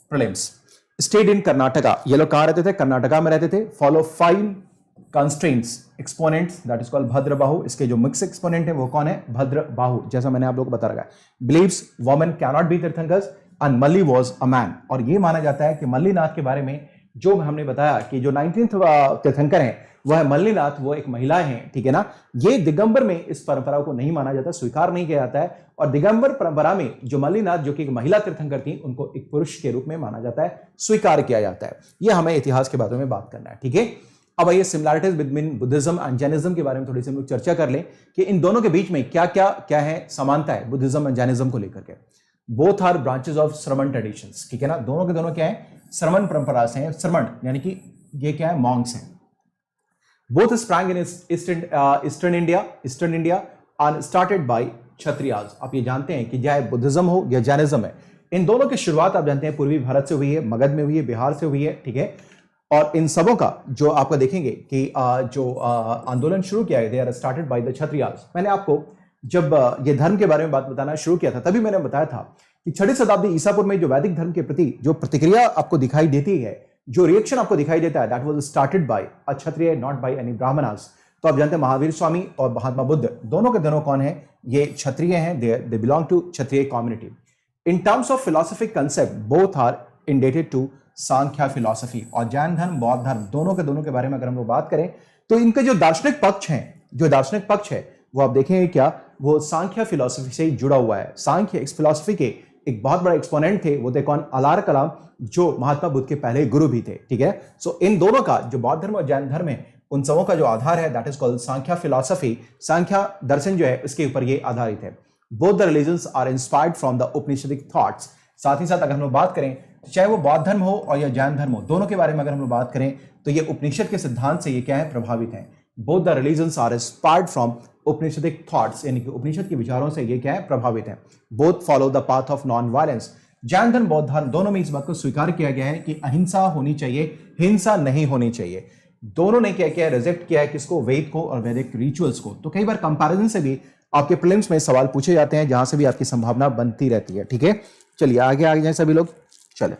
prelims. Stayed in Karnataka, ये लोग कहां रहते थे? कर्नाटका में रहते थे। Follow 5 constraints exponents that is called Bhadrabahu. इसके जो मिक्स एक्सपोनेंट है वो कौन है? भद्रबाहु, जैसा मैंने आप लोगों को बता रखा है। Believes women can not be Tirthankars and Malli was a man. और ये माना जाता है कि मल्लीनाथ के बारे में जो हमने बताया कि जो 19th तीर्थंकर हैं वह मल्लीनाथ, वो एक महिला है, ठीक है ना। ये दिगंबर में इस परंपरा को नहीं माना जाता, स्वीकार नहीं किया जाता है। और दिगंबर परंपरा में जो मल्लीनाथ जो कि एक महिला तीर्थंकर थी उनको एक पुरुष के रूप में माना जाता है, स्वीकार किया जाता है। ये हमें इतिहास के बारे में बात करना है, ठीक है। अब आइए similarities between Buddhism and Jainism के बारे में थोड़ी सी हम लोग चर्चा कर लें कि इन दोनों के बीच में क्या क्या क्या है समानता है बुद्धिज्म एंड जैनिज्म को लेकर के। बोथ आर ब्रांचेस ऑफ श्रमण ट्रेडिशंस, ठीक है ना, दोनों के दोनों क्या है, श्रमण परंपरा से हैं, श्रमण यानी कि ये क्या है, मॉन्क्स हैं। Both sprang in eastern India and started by Kshatriyas. आप ये जानते हैं कि चाहे बुद्धिज्म हो या जैनिज्म है, इन दोनों की शुरुआत आप जानते हैं पूर्वी भारत से हुई है, मगध में हुई है, बिहार से हुई है, ठीक है। और इन सबों का जो आपका देखेंगे कि जो आंदोलन शुरू किया है, they are started by the Kshatriyas. मैंने आपको जब ये धर्म के बारे में बात बताना शुरू किया था, तभी मैंने बताया था कि 6वीं शताब्दी ईसापुर में जो वैदिक धर्म के प्रति जो प्रतिक्रिया आपको दिखाई देती है, जो रिएक्शन आपको दिखाई देता है, that was started by a Kshatriya, not by any Brahmanas. तो आप जानते हैं महावीर स्वामी और महात्मा बुद्ध दोनों के दोनों कौन है, ये क्षत्रिय हैं, they belong to Kshatriya community. In terms of philosophic concept both are indebted to Sankhya philosophy. और जैन धर्म, बौद्ध धर्म दोनों के बारे में अगर हम लोग बात करें तो इनके जो दार्शनिक पक्ष है वो आप देखेंगे क्या, वो सांख्य फिलोसफी से जुड़ा हुआ है। सांख्य इस फिलोसफी के एक बहुत बड़ा एक्सपोनेंट थे, वो थे कौन, अलार कलाम, जो महात्मा बुद्ध के पहले गुरु भी थे, ठीक है। सो इन दोनों का जो बौद्ध धर्म और जैन धर्म है, उन सबों का जो आधार है that is called Sankhya philosophy. Sankhya दर्शन जो है उसके ऊपर ये आधारित है। Both the religions are inspired from the Upanishadic thoughts. साथ ही साथ अगर हम लोग बात करें, चाहे वो बौद्ध धर्म हो और या जैन धर्म हो, दोनों के बारे में अगर हम लोग बात करें तो ये उपनिषद के सिद्धांत से ये क्या है, प्रभावित है। Both the religions are inspired from Upanishadic thoughts, यानी कि उपनिषद के विचारों से ये क्या है, प्रभावित है। Both follow the path of non violence. Jain धर्म, बौद्ध धर्म दोनों में इस बात को स्वीकार किया गया है कि अहिंसा होनी चाहिए, हिंसा नहीं होनी चाहिए। दोनों ने क्या किया, रिजेक्ट किया है किसको, वेद को और वैदिक रिचुअल्स को। तो कई बार कंपैरिजन से भी आपके प्रीलिम्स में सवाल पूछे जाते हैं, जहां से भी आपकी संभावना बनती रहती है, ठीक है। चलिए आगे जाए सभी लोग, चले।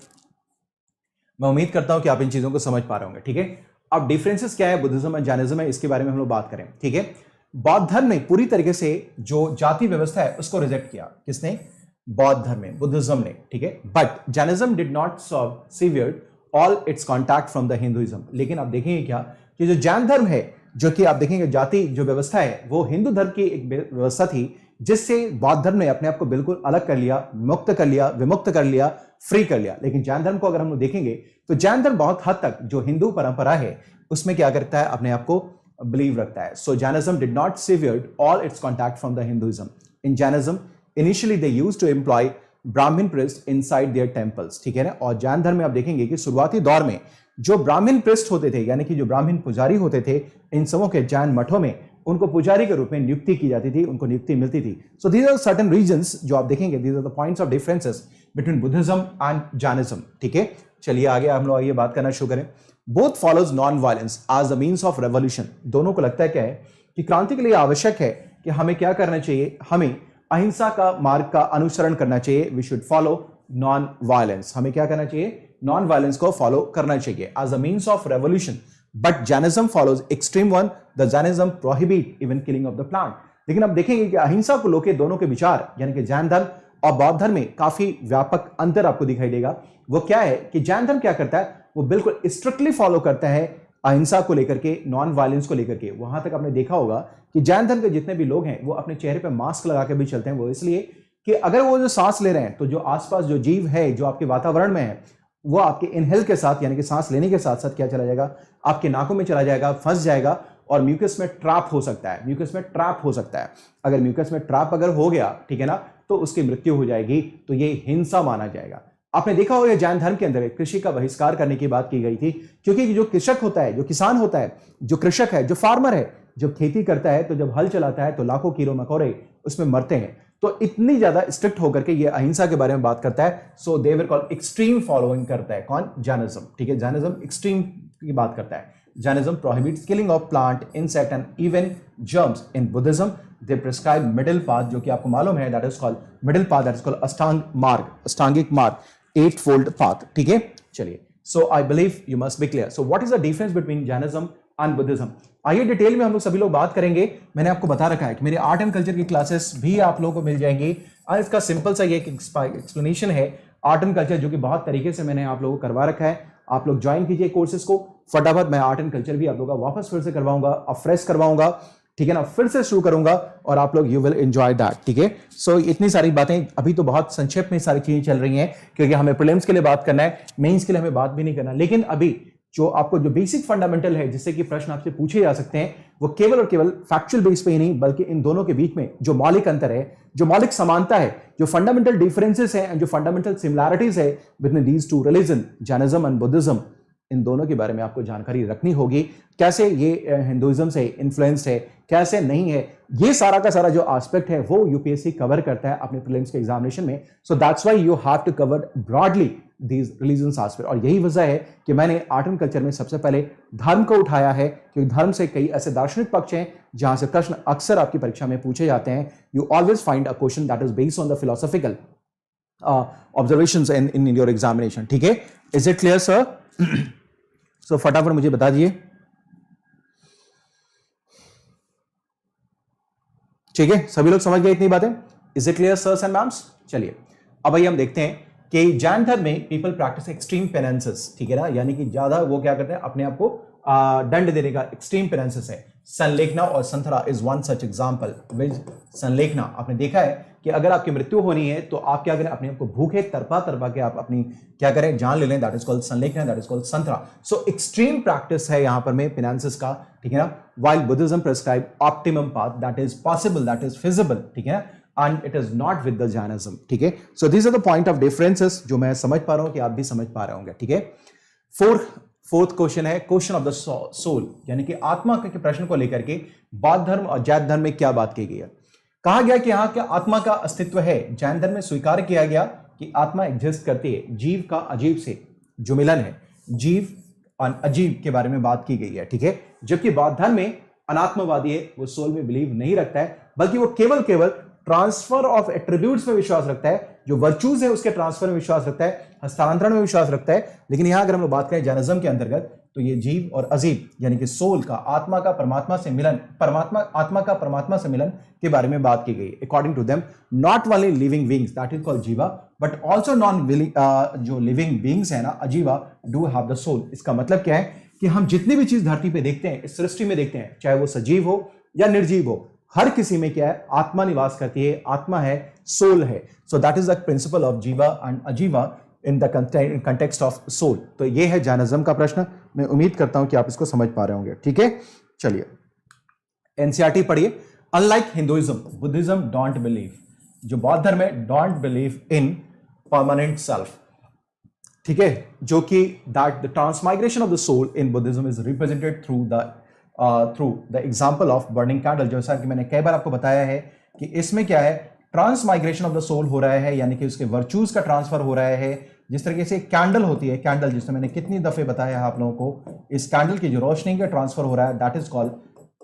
मैं उम्मीद करता हूं कि आप इन चीजों को समझ पा रहे होंगे, ठीक है। अब डिफरेंसेस क्या है बुद्धिज्म और जैनिज्म में, इसके बारे में हम लोग बात करें, ठीक है। बौद्ध धर्म ने पूरी तरीके से जो जाति व्यवस्था है उसको रिजेक्ट किया, किसने, बौद्ध धर्म में, बुद्धिज्म ने, ठीक है। But Jainism did not severe all its contact from the Hinduism. लेकिन आप देखेंगे क्या कि जो जैन धर्म है, जो कि आप देखेंगे जाति जो व्यवस्था है, वो हिंदू धर्म की एक व्यवस्था थी, जिससे बौद्ध धर्म ने अपने आप को बिल्कुल अलग कर लिया, मुक्त कर लिया, विमुक्त कर लिया, फ्री कर लिया। लेकिन जैन धर्म को अगर हम लोग देखेंगे तो जैन धर्म बहुत हद तक जो हिंदू परंपरा है उसमें क्या करता है, अपने आप को बिलीव रखता है। So Jainism did not severe all its contact from the Hinduism. In Jainism initially they used to employ Brahmin priest inside their temples, ठीक है ना। और जैन धर्म में आप देखेंगे कि शुरुआती दौर में जो ब्राह्मण प्रीस्ट होते थे, यानी कि जो ब्राह्मण पुजारी होते थे, इन सबों के जैन मठों में उनको पुजारी के रूप में नियुक्ति की जाती थी, उनको नियुक्ति मिलती थी। So these are certain reasons जो आप देखेंगे, these are the points of differences between Buddhism and Jainism, ठीक है। चलिए आगे हम लोग आइए बात करना शुरू करें। Both follows non violence as the means of revolution. दोनों को लगता है क्या है कि क्रांति के लिए आवश्यक है कि हमें क्या करना चाहिए, हमें अहिंसा का मार्ग का अनुसरण करना चाहिए। We should follow non violence. हमें क्या करना चाहिए, नॉन वायलेंस को फॉलो करना चाहिए as a means of revolution. But Jainism follows extreme one, the Jainism prohibit even killing of the plant. लेकिन अब देखेंगे कि अहिंसा को लेकर दोनों के विचार, यानी कि जैन धर्म और बौद्ध धर्म में काफी व्यापक अंतर आपको दिखाई देगा। वो क्या है कि जैन धर्म क्या करता है, वो बिल्कुल स्ट्रिक्टली फॉलो करता है अहिंसा को लेकर के, नॉन वायलेंस को लेकर के। वहां तक आपने देखा होगा कि जैन धर्म के जितने भी लोग हैं वो अपने चेहरे पे मास्क लगा के भी चलते हैं। वो इसलिए कि अगर वो जो सांस ले रहे हैं तो जो आसपास जो जीव है, जो आपके वातावरण में है, वो आपके इनहेल के साथ, यानी कि सांस लेने के साथ साथ क्या चला जाएगा, आपके नाकों में चला जाएगा, फंस जाएगा और म्यूकस में ट्रैप हो सकता है। म्यूकस में ट्रैप हो सकता है। अगर म्यूकस में ट्रैप अगर हो गया, ठीक है ना, तो उसकी मृत्यु हो जाएगी। तो ये हिंसा माना जाएगा। आपने देखा होगा जैन धर्म के अंदर कृषि का बहिष्कार करने की बात की गई थी, क्योंकि जो कृषक होता है, जो किसान होता है, जो कृषक है, जो फार्मर है, जब खेती करता है तो जब हल चलाता है तो लाखों कीड़े मकोड़े उसमें मरते हैं। तो इतनी ज्यादा स्ट्रिक्ट होकर के ये अहिंसा के बारे में बात करता है। सो दे वर कॉल्ड एक्सट्रीम फॉलोइंग करता है कौन, जैनिज्म, ठीक है। जैनिज्म एक्सट्रीम की बात करता है। Jainism prohibits killing of plant, insect and even germs. In Buddhism they prescribe middle path, जो कि आपको मालूम है, that is called middle path, that is called अष्टांग मार्ग, अष्टांगिक मार्ग, 8 fold पाथ, ठीक है। चलिए, so I believe you must be clear. So what is the difference between Jainism and Buddhism? आइए डिटेल में हम लोग सभी लोग बात करेंगे। मैंने आपको बता रखा है कि मेरे आर्ट एंड कल्चर की क्लासेस भी आप लोगों को मिल जाएंगी और इसका सिंपल सा ये एक्सप्लेनेशन है आर्ट एंड कल्चर, जो कि बहुत तरीके से मैंने आप लोगों को करवा रखा है। आप लोग ज्वाइन कीजिए कोर्सेज को फटाफट। मैं आर्ट एंड कल्चर भी आप लोगों का वापस फिर से करवाऊंगा, अफ्रेश करवाऊंगा, ठीक है ना, फिर से शुरू करूंगा और आप लोग यू विल एंजॉय दैट, ठीक है। सो इतनी सारी बातें अभी तो बहुत संक्षेप में सारी चीजें चल रही हैं, क्योंकि हमें प्रीलिम्स के लिए बात करना है, मेंस के लिए हमें बात भी नहीं करना। लेकिन अभी जो आपको जो बेसिक फंडामेंटल है जिससे कि प्रश्न आपसे पूछे जा सकते हैं, वो केवल और केवल फैक्चुअल बेस पे ही नहीं बल्कि इन दोनों के बीच में जो मौलिक अंतर है, जो मौलिक समानता है, जो फंडामेंटल डिफरेंसेस है, जो फंडामेंटल सिमिलैरिटीज है between these two religion, Jainism and Buddhism, इन दोनों के बारे में आपको जानकारी रखनी होगी। कैसे ये हिंदुइज्म से इन्फ्लुएंस्ड है, कैसे नहीं है, ये सारा का सारा जो एस्पेक्ट है वो यूपीएससी कवर करता है अपने प्रीलिम्स के एग्जामिनेशन में। So that's why you have to cover broadly these religions aspect. और यही वजह है कि मैंने आर्ट एंड कल्चर में सबसे पहले धर्म को उठाया है, क्योंकि धर्म से कई ऐसे दार्शनिक पक्ष हैं जहां से प्रश्न अक्सर आपकी परीक्षा में पूछे जाते हैं। You always find a question that is based on the philosophical observations in your examination. ठीक है, इज इट क्लियर सर? सो फटाफट मुझे बता दिए। ठीक है, सभी लोग समझ गए इतनी बातें? Is it clear sirs and ma'ams? चलिए अब आइए हम देखते हैं कि जैन धर्म में पीपल प्रैक्टिस एक्सट्रीम पेनेंसेस। ठीक है ना, यानी कि ज्यादा वो क्या करते हैं, अपने आप को दंड देने का एक्सट्रीम पेनेंसेस है। संलेखना और संथरा इज वन सच एग्जांपल। विच संलेखना, आपने देखा है कि अगर आपकी मृत्यु होनी है तो आप क्या करें, अपने आप को भूखे तरपा तरपा के आप अपनी क्या करें, जान ले लें। That is called Sallekhana, that is called Santhara. So extreme practice है यहां पर में पेनेंसेस का। ठीक है ना, while Buddhism prescribe optimum path that is possible, that is feasible. ठीक है ना, and it is not with the Jainism. ठीक है, so these are the point of differences जो मैं समझ पा रहा हूं कि आप भी समझ पा रहे होंगे। ठीक है, फोर्थ क्वेश्चन है क्वेश्चन ऑफ द सोल, यानी कि आत्मा के प्रश्न को लेकर के बौद्ध धर्म और जैन धर्म में क्या बात की गई है। कहा गया कि यहां के आत्मा का अस्तित्व है। जैन धर्म में स्वीकार किया गया कि आत्मा एग्जिस्ट करती है, जीव का अजीब से जो मिलन है, जीव और अजीब के बारे में बात की गई है। ठीक है, जबकि बौद्ध धर्म में अनात्मवादी है, वो सोल में बिलीव नहीं रखता है, बल्कि वो केवल ट्रांसफर ऑफ एट्रीब्यूट्स में विश्वास रखता है, जो वर्चूज है उसके ट्रांसफर में विश्वास रखता है, हस्तांतरण में विश्वास रखता है। लेकिन यहां अगर हम लोग बात करें जैनिज्म के अंतर्गत, तो ये जीव और अजीब यानी कि सोल का, आत्मा का परमात्मा से मिलन, आत्मा का परमात्मा से मिलन के बारे में बात की गई। According to them not only living beings that is called jiva but also non जो लिविंग बीइंग्स है ना, ajiva, do have the soul. इसका मतलब क्या है कि हम जितनी भी चीज धरती पे देखते हैं, इस सृष्टि में देखते हैं, चाहे वो सजीव हो या निर्जीव हो, हर किसी में क्या है, आत्मा निवास करती है, आत्मा है, सोल है। So that is the principle of Jiva and Ajiva in the context of soul. तो ये है जैनिज्म का प्रश्न। मैं उम्मीद करता हूं कि आप इसको समझ पा रहे होंगे। ठीक है, चलिए एनसीईआरटी पढ़िए। Unlike Hinduism, Buddhism don't believe, जो बौद्ध धर्म है, don't believe in permanent self. ठीक है, जो कि that the transmigration of the soul in Buddhism is represented through the example of burning candle. जैसा कि मैंने कई बार आपको बताया है कि इसमें क्या है, ट्रांसमाइग्रेशन ऑफ द सोल हो रहा है, यानी कि उसके वर्चूज का ट्रांसफर हो रहा है। जिस तरीके से कैंडल होती है, कैंडल जिसमें मैंने कितनी दफे बताया है आप लोगों को, इस कैंडल की जो रोशनी का ट्रांसफर हो रहा है, दैट इज कॉल्ड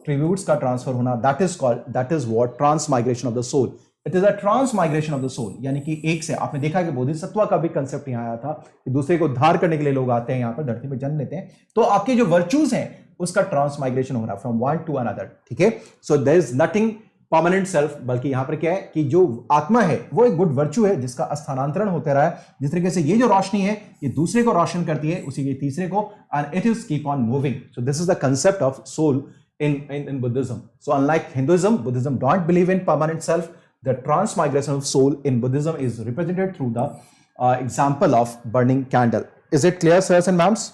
ट्रिब्यूट्स का ट्रांसफर होना, that is what transmigration of the soul. It is a transmigration of the soul, यानी कि एक से, आपने देखा कि बोधिसत्व का भी कंसेप्ट यहाँ आया था कि दूसरे को उद्धार करने के लिए लोग आते हैं यहाँ पर धरती पर जन्म लेते हैं, तो आपके जो वर्चूज हैं उसका ट्रांसमाइग्रेशन हो रहा है फ्रॉम वन टू अनदर। ठीक है, so there is nothing permanent self, बल्कि यहां पर क्या है कि जो आत्मा है वो एक गुड वर्चू है जिसका स्थानांतरण होते रहा है। जिस तरीके से ये जो रोशनी है ये दूसरे को रोशन करती है, उसी के तीसरे को, and it is keep on moving. So this is the concept of soul in Buddhism. So unlike Hinduism, Buddhism don't believe in permanent self. The transmigration of soul in Buddhism is represented through the example of burning candle. Is it clear, sirs and ma'ams?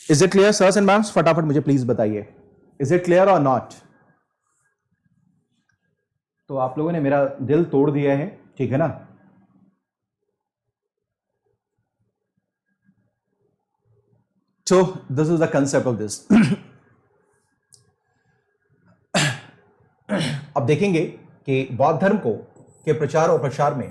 Is it clear, sirs and ma'ams? फटाफट मुझे please बताइए, is it clear or not? तो आप लोगों ने मेरा दिल तोड़ दिया है, ठीक है ना? So this is the concept of this. अब देखेंगे कि बौद्ध धर्म को के प्रचार और प्रसार में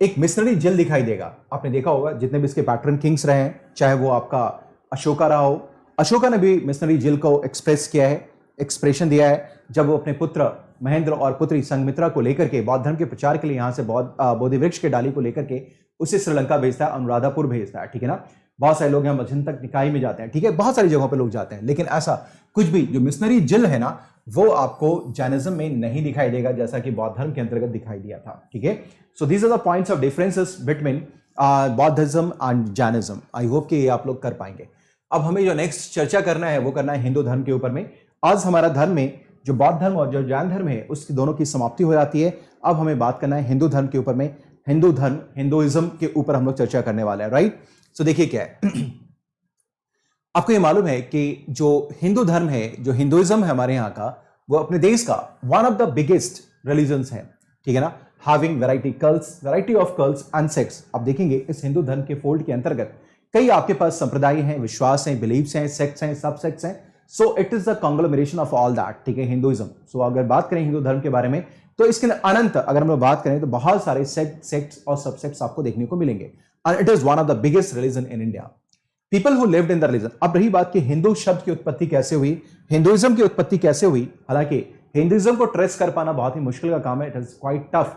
एक मिशनरी जिल दिखाई देगा। आपने देखा होगा जितने भी इसके पैटर्न किंग्स रहे हैं, चाहे वो आपका अशोका रहा हो, अशोका ने भी मिशनरी जिल को एक्सप्रेस किया है, एक्सप्रेशन दिया है, जब वो अपने पुत्र महेंद्र और पुत्री संघमित्रा को लेकर के बौद्ध धर्म के प्रचार के लिए यहाँ से बोधि वृक्ष के डाली को लेकर के उसे श्रीलंका भेजता है, अनुराधापुर भेजता है, ठीक है ना। बहुत सारे लोग यहाँ मध्यंतक निकाय में जाते हैं, ठीक है, बहुत सारी जगहों पे लोग जाते हैं, लेकिन ऐसा कुछ भी जो मिशनरी जिल है ना, वो आपको जैनिज्म में नहीं दिखाई देगा जैसा कि बौद्ध धर्म के अंतर्गत दिखाई दिया था, ठीक है। So these are the points of differences between Buddhism and Jainism. I hope कि ये आप लोग कर पाएंगे। अब हमें जो नेक्स्ट चर्चा करना है वो करना है हिंदू धर्म के ऊपर में। आज हमारा धर्म में जो बौद्ध धर्म और जो जैन धर्म है उसकी दोनों की समाप्ति हो जाती है। अब हमें बात करना है हिंदू धर्म के ऊपर में। हिंदू धर्म, हिंदुइज्म के ऊपर हम लोग चर्चा करने वाले हैं, राइट। सो देखिए क्या है आपको ये मालूम है कि जो हिंदू धर्म है, जो हिंदुइज्म है हमारे यहाँ का, वो अपने देश का one of the biggest religions है, ठीक है ना। Having variety of cults and sects. आप देखेंगे इस हिंदू धर्म के फोल्ड के अंतर्गत कई आपके पास संप्रदाय हैं, विश्वास हैं, बिलीव्स हैं, सेक्ट्स हैं, सब सेक्ट्स हैं। सो it is the कॉन्ग्लोमरेशन of all that, ठीक है, हिंदुइज्म। सो अगर बात करें हिंदू धर्म के बारे में तो इसके अनंत अगर हम लोग बात करें तो बहुत सारे सेक्ट्स और सबसेक्ट्स आपको देखने को मिलेंगे। And it is one of the biggest religion in India. People who lived in the religion. अब रही बात कि हिंदू शब्द की उत्पत्ति कैसे हुई, हिंदुइज्म की उत्पत्ति कैसे हुई। हालांकि हिंदुइज्म को ट्रेस कर पाना बहुत ही मुश्किल का काम है। It is quite tough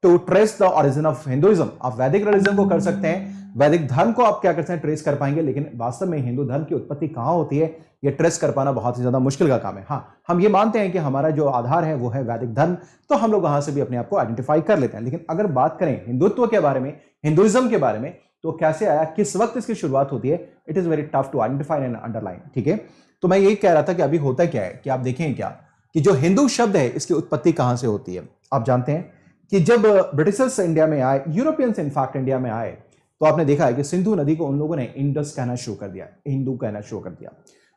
to trace the origin of Hinduism. आप वैदिक रिलीजन को कर सकते हैं, वैदिक धर्म को आप क्या करते हैं, ट्रेस कर पाएंगे, लेकिन वास्तव में हिंदू धर्म की उत्पत्ति कहां होती है ये ट्रेस कर पाना बहुत ही ज्यादा मुश्किल का काम है। हाँ, हम ये मानते हैं कि हमारा जो आधार है वो है वैदिक धर्म, तो हम लोग वहां से भी अपने आप को आइडेंटिफाई कर लेते हैं। लेकिन अगर बात करें हिंदुत्व के बारे में, हिंदुइज्म के बारे में, तो कैसे आया, किस वक्त इसकी शुरुआत होती है, it is very tough to identify and underline, ठीक है। तो मैं यही कह रहा था कि अभी होता क्या है कि आप देखें क्या कि जो हिंदू शब्द है इसकी उत्पत्ति कहां से होती है। आप जानते हैं कि जब ब्रिटिशर्स इंडिया में आए, यूरोपियंस इनफैक्ट इंडिया में आए, तो आपने देखा है कि सिंधु नदी को उन लोगों ने इंडस कहना शुरू कर दिया, हिंदू कहना शुरू कर दिया।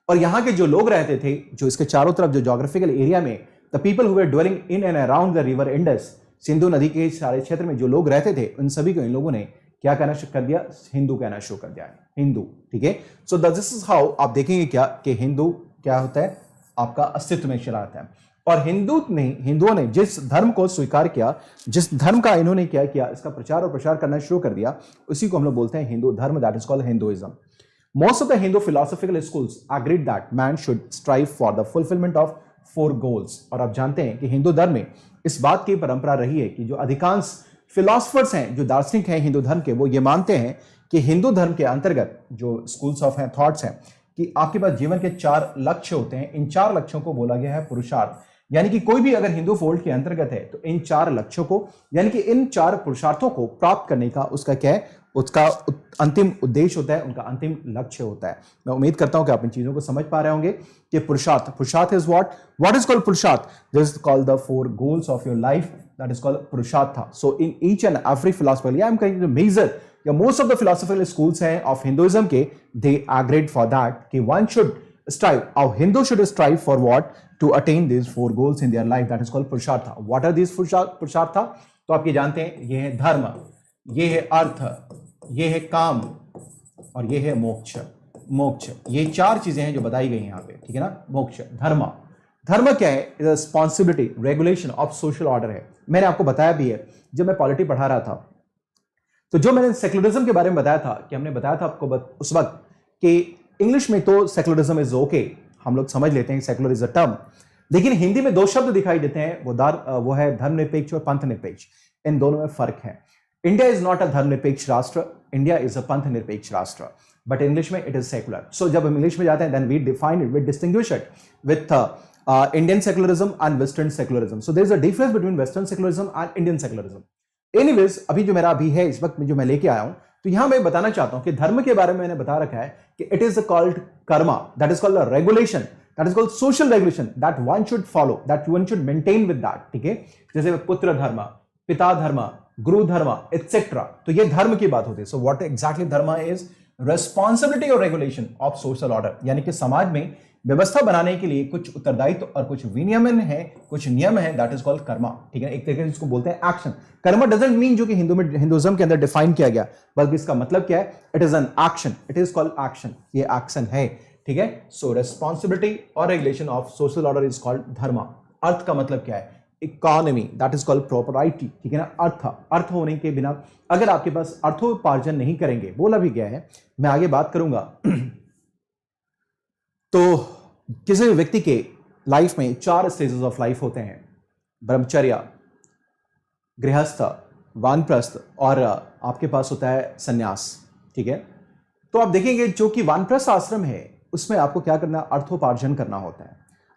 और यहां के जो लोग रहते थे, जो इसके चारों तरफ जो ज्योग्राफिकल एरिया में, the people who were dwelling in and around the river Indus, Sindhu नदी के सारे क्षेत्र में जो लोग रहते थे, उन सभी को इन लोगों ने क्या कहना शुरू कर दिया, हिंदू कहना शुरू कर दिया, हिंदू, ठीक है। सो दिस इज हाउ आप देखेंगे क्या कि हिंदू क्या होता है, आपका अस्तित्व में चला आता है। और हिंदुओं ने जिस धर्म को स्वीकार किया, जिस धर्म का इन्होंने क्या किया, इसका प्रचार और प्रसार करना शुरू कर दिया, उसी को हम लोग बोलते हैं हिंदू धर्म, that is called Hinduism. Most of the Hindu philosophical schools agreed that man should strive for the fulfillment of 4 goals। और आप जानते हैं कि हिंदू धर्म में इस बात की परंपरा रही है कि जो अधिकांश फिलोसफर्स हैं, जो दार्शनिक हैं हिंदू धर्म के, वो ये मानते हैं कि हिंदू धर्म के अंतर्गत जो स्कूल्स ऑफ हैं, थॉट्स हैं, कि आपके पास जीवन के 4 लक्ष्य होते हैं। इन 4 लक्ष्यों को बोला गया है पुरुषार्थ। यानी कि कोई भी अगर हिंदू फोल्ड के अंतर्गत है तो इन 4 लक्ष्यों को, यानी कि इन 4 पुरुषार्थों को प्राप्त करने का उसका क्या है, उसका अंतिम उद्देश्य होता है, उनका अंतिम लक्ष्य होता है। मैं उम्मीद करता हूं कि आप इन चीजों को समझ पा रहे होंगे कि Purushartha is what is called Purushartha, this is called the 4 goals of your life, that is called Purushartha. So in each and every philosophy, I am going to major या most of the philosophical schools हैं of Hinduism के, they agreed for that कि one should strive, our Hindu should strive for what, to attain these 4 goals in their life, that is called purushartha। what are these purushartha? तो आप ये जानते हैं, ये है धर्म, ये है अर्थ, ये है काम, और ये है मोक्ष। ये 4 चीजें हैं जो बताई गई हैं यहाँ पे, ठीक है ना। मोक्ष, धर्म क्या है, responsibility, regulation of social order है। मैंने आपको बताया भी है जब मैं पॉलिटी पढ़ा रहा था, तो जो मैंने सेकुलरिज्म के बारे में बताया था, कि हमने बताया था आपको उस वक्त कि इंग्लिश में तो सेकुलरिज्म इज ओके, हम लोग समझ लेते हैं सेकुलर इज अ टर्म, लेकिन हिंदी में 2 शब्द दिखाई देते हैं, वो है धर्मनिरपेक्ष और पंथनिरपेक्ष। इन दोनों में फर्क है। इंडिया इज नॉट अ धर्मनिरपेक्ष राष्ट्र, इंडिया इज अ पंथनिरपेक्ष राष्ट्र, बट इंग्लिश में इट इज सेकुलर। सो जब हम इंग्लिश में जाते हैं, then we define it, we distinguish it with Indian secularism and western secularism. So there is a difference between western secularism and Indian secularism. Anyways, अभी जो मेरा अभी है इस वक्त में जो मैं लेके आया हूं, तो यहां मैं बताना चाहता हूं कि धर्म के बारे में मैंने बता रखा है कि it is called Karma, that is called regulation, that is called social regulation, that one should follow, that one should maintain with that, ठीक है। जैसे पुत्र धर्म, पिता धर्म, गुरु धर्म, एटसेट्रा। तो ये धर्म की बात होती है। सो व्हाट एग्जैक्टली धर्म इज, रेस्पॉन्सिबिलिटी और रेगुलेशन ऑफ सोशल ऑर्डर, यानी कि समाज में व्यवस्था बनाने के लिए कुछ उत्तरदायित्व और कुछ विनियमन है, कुछ नियम है, दैट इज कॉल्ड कर्मा, ठीक है। एक तरीके से इसको बोलते हैं एक्शन। कर्मा डजंट मीन जो कि हिंदुइज्म के अंदर डिफाइन किया गया, बल्कि इसका मतलब क्या है, it is an action, it is called action, ये एक्शन है, ठीक है। सो रेस्पॉन्सिबिलिटी और regulation of social order is called Dharma. Artha का मतलब क्या है, economy, that is called property, ठीक है ना। अर्थ होने के बिना अगर आपके पास अर्थोपार्जन नहीं करेंगे, बोला भी गया है, मैं आगे बात करूंगा। तो किसी भी व्यक्ति के लाइफ में 4 स्टेजेस ऑफ लाइफ होते हैं, ब्रह्मचर्य, गृहस्थ, वानप्रस्थ और आपके पास होता है सन्यास, ठीक है। तो आप देखेंगे जो कि वानप्रस्थ आश्रम है, उसमें आपको क्या करना, अर्थोपार्जन करना होता है।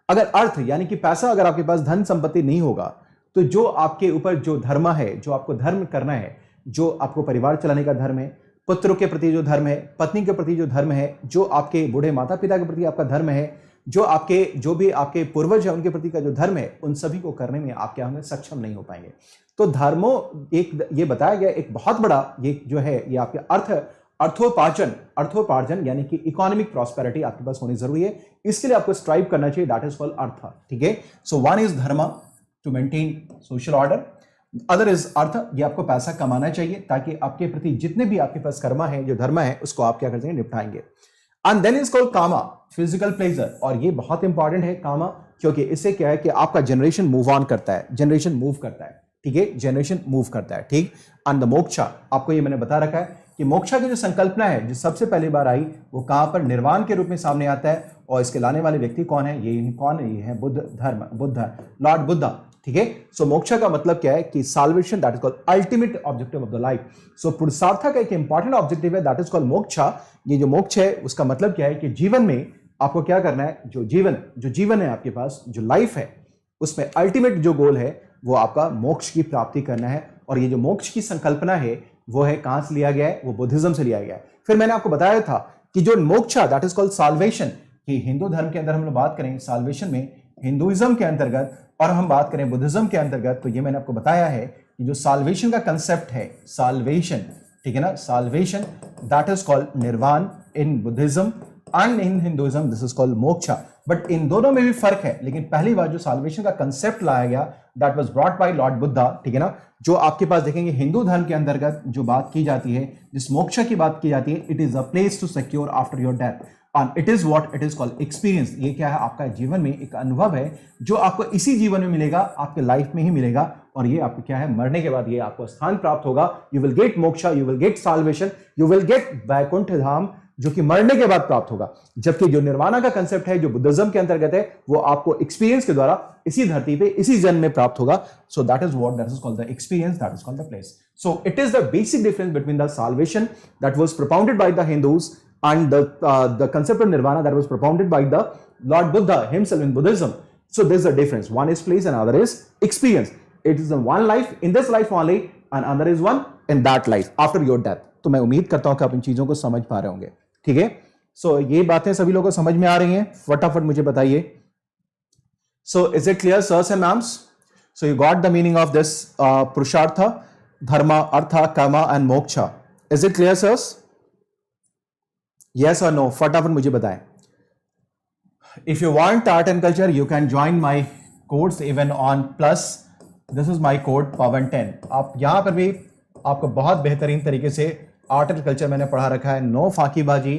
अगर अर्थ यानी कि पैसा, अगर आपके पास धन संपत्ति नहीं होगा, तो जो आपके ऊपर जो धर्म है, जो आपको धर्म करना है, जो आपको परिवार चलाने का धर्म है, पुत्र के प्रति जो धर्म है, पत्नी के प्रति जो धर्म है, जो आपके बूढ़े माता पिता के प्रति आपका धर्म है, जो भी आपके पूर्वज है उनके प्रति का जो धर्म है उन सभी को करने में आप क्या होंगे, सक्षम नहीं हो पाएंगे। तो धर्मों एक ये बताया गया एक बहुत बड़ा ये जो है ये आपके अर्थोपार्जन यानी कि इकोनॉमिक प्रॉस्पेरिटी आपके पास होनी जरूरी है। इसके लिए आपको स्ट्राइव करना चाहिए, दैट इज कॉल्ड अर्थ। ठीक है, so one is Dharma to maintain social order, other is Artha, ये आपको पैसा कमाना चाहिए ताकि आपके प्रति जितने भी आपके पास कर्मा है, जो धर्म है, उसको आप क्या करते हैं, निपटाएंगे। And then is called Kama, physical pleasure, और ये बहुत इंपॉर्टेंट है कामा, क्योंकि इससे क्या है कि आपका जनरेशन मूव ऑन करता है, जनरेशन मूव करता है। ठीक है, जनरेशन मूव करता है। ठीक, एंड द मोक्षा, आपको ये मैंने बता रखा है कि मोक्षा की जो संकल्पना है जो सबसे पहली बार आई वो कहां पर, निर्वाण के रूप में सामने आता है। और इसके लाने वाले व्यक्ति कौन है, ये कौन है, ये है बुद्ध, लॉर्ड बुद्धा। ठीक है, सो मोक्षा का मतलब क्या है कि salvation, that is called ultimate objective of the life. So Purushartha का एक इंपॉर्टेंट ऑब्जेक्टिव है, दैट इज कॉल्ड मोक्षा। ये जो मोक्ष है उसका मतलब क्या है कि जीवन में आपको क्या करना है, जो जीवन है आपके पास, जो लाइफ है, उसमें अल्टीमेट जो गोल है वो आपका मोक्ष की प्राप्ति करना है। और ये जो मोक्ष की संकल्पना है वो है कहां से लिया गया है, वो बुद्धिज्म से लिया गया है। फिर मैंने आपको बताया था कि जो moksha, that is called salvation, कि हिंदू धर्म के अंदर हम लोग बात करें साल्वेशन में, हिंदुइज्म के अंतर्गत, और हम बात करें बुद्धिज्म के अंतर्गत, तो ये मैंने आपको बताया है कि जो साल्वेशन का कंसेप्ट है, साल्वेशन, ठीक है ना, साल्वेशन, दैट इज कॉल्ड निर्वाण in Buddhism, and in Hinduism this is called moksha. But in दोनों में भी फर्क है, लेकिन पहली बार जो साल्वेशन का कंसेप्ट लाया गया, that was brought by Lord Buddha. ठीक है ना, जो आपके पास देखेंगे हिंदू धर्म के अंतर्गत जो बात की जाती है, जिस मोक्षा की बात की जाती है, it is a place to secure after your death, and it is what it is called experience. ये क्या है, आपका जीवन में एक अनुभव है जो आपको इसी जीवन में मिलेगा, आपके लाइफ में ही मिलेगा, और ये आपको क्या है, मरने के बाद ये आपको स्थान प्राप्त होगा। You will get Moksha, you will get salvation, you will get Vaikuntha Dham, जो कि मरने के बाद प्राप्त होगा। जबकि जो निर्वाणा का कंसेप्ट है, जो बुद्धिज्म के अंतर्गत है, वो आपको एक्सपीरियंस के द्वारा इसी धरती पे, इसी जन्म में प्राप्त होगा। So that is what, that is called the experience, that is called the place. So it is the basic difference between the salvation that was propounded by the Hindus and the concept of nirvana that was propounded by the Lord Buddha himself in Buddhism. So there's a difference. One is place and other is experience. It is in one life, in this life only, and another is one in that life after your death. तो मैं उम्मीद करता हूं कि आप इन चीजों को समझ पा रहे होंगे। ठीक है, सो ये बातें सभी लोगों को समझ में आ रही हैं, फटाफट मुझे बताइए। So is it clear sirs and ma'ams? So you got the meaning of this purushartha, dharma, artha, kama and moksha. Is it clear sirs? Yes or no? फटाफट मुझे बताएं। If you want art and culture, you can join my course even on plus. This is my code pawan10. आप यहां पर भी आपको बहुत बेहतरीन तरीके से आर्ट एंड कल्चर मैंने पढ़ा रखा है, नो फाकीबाजी,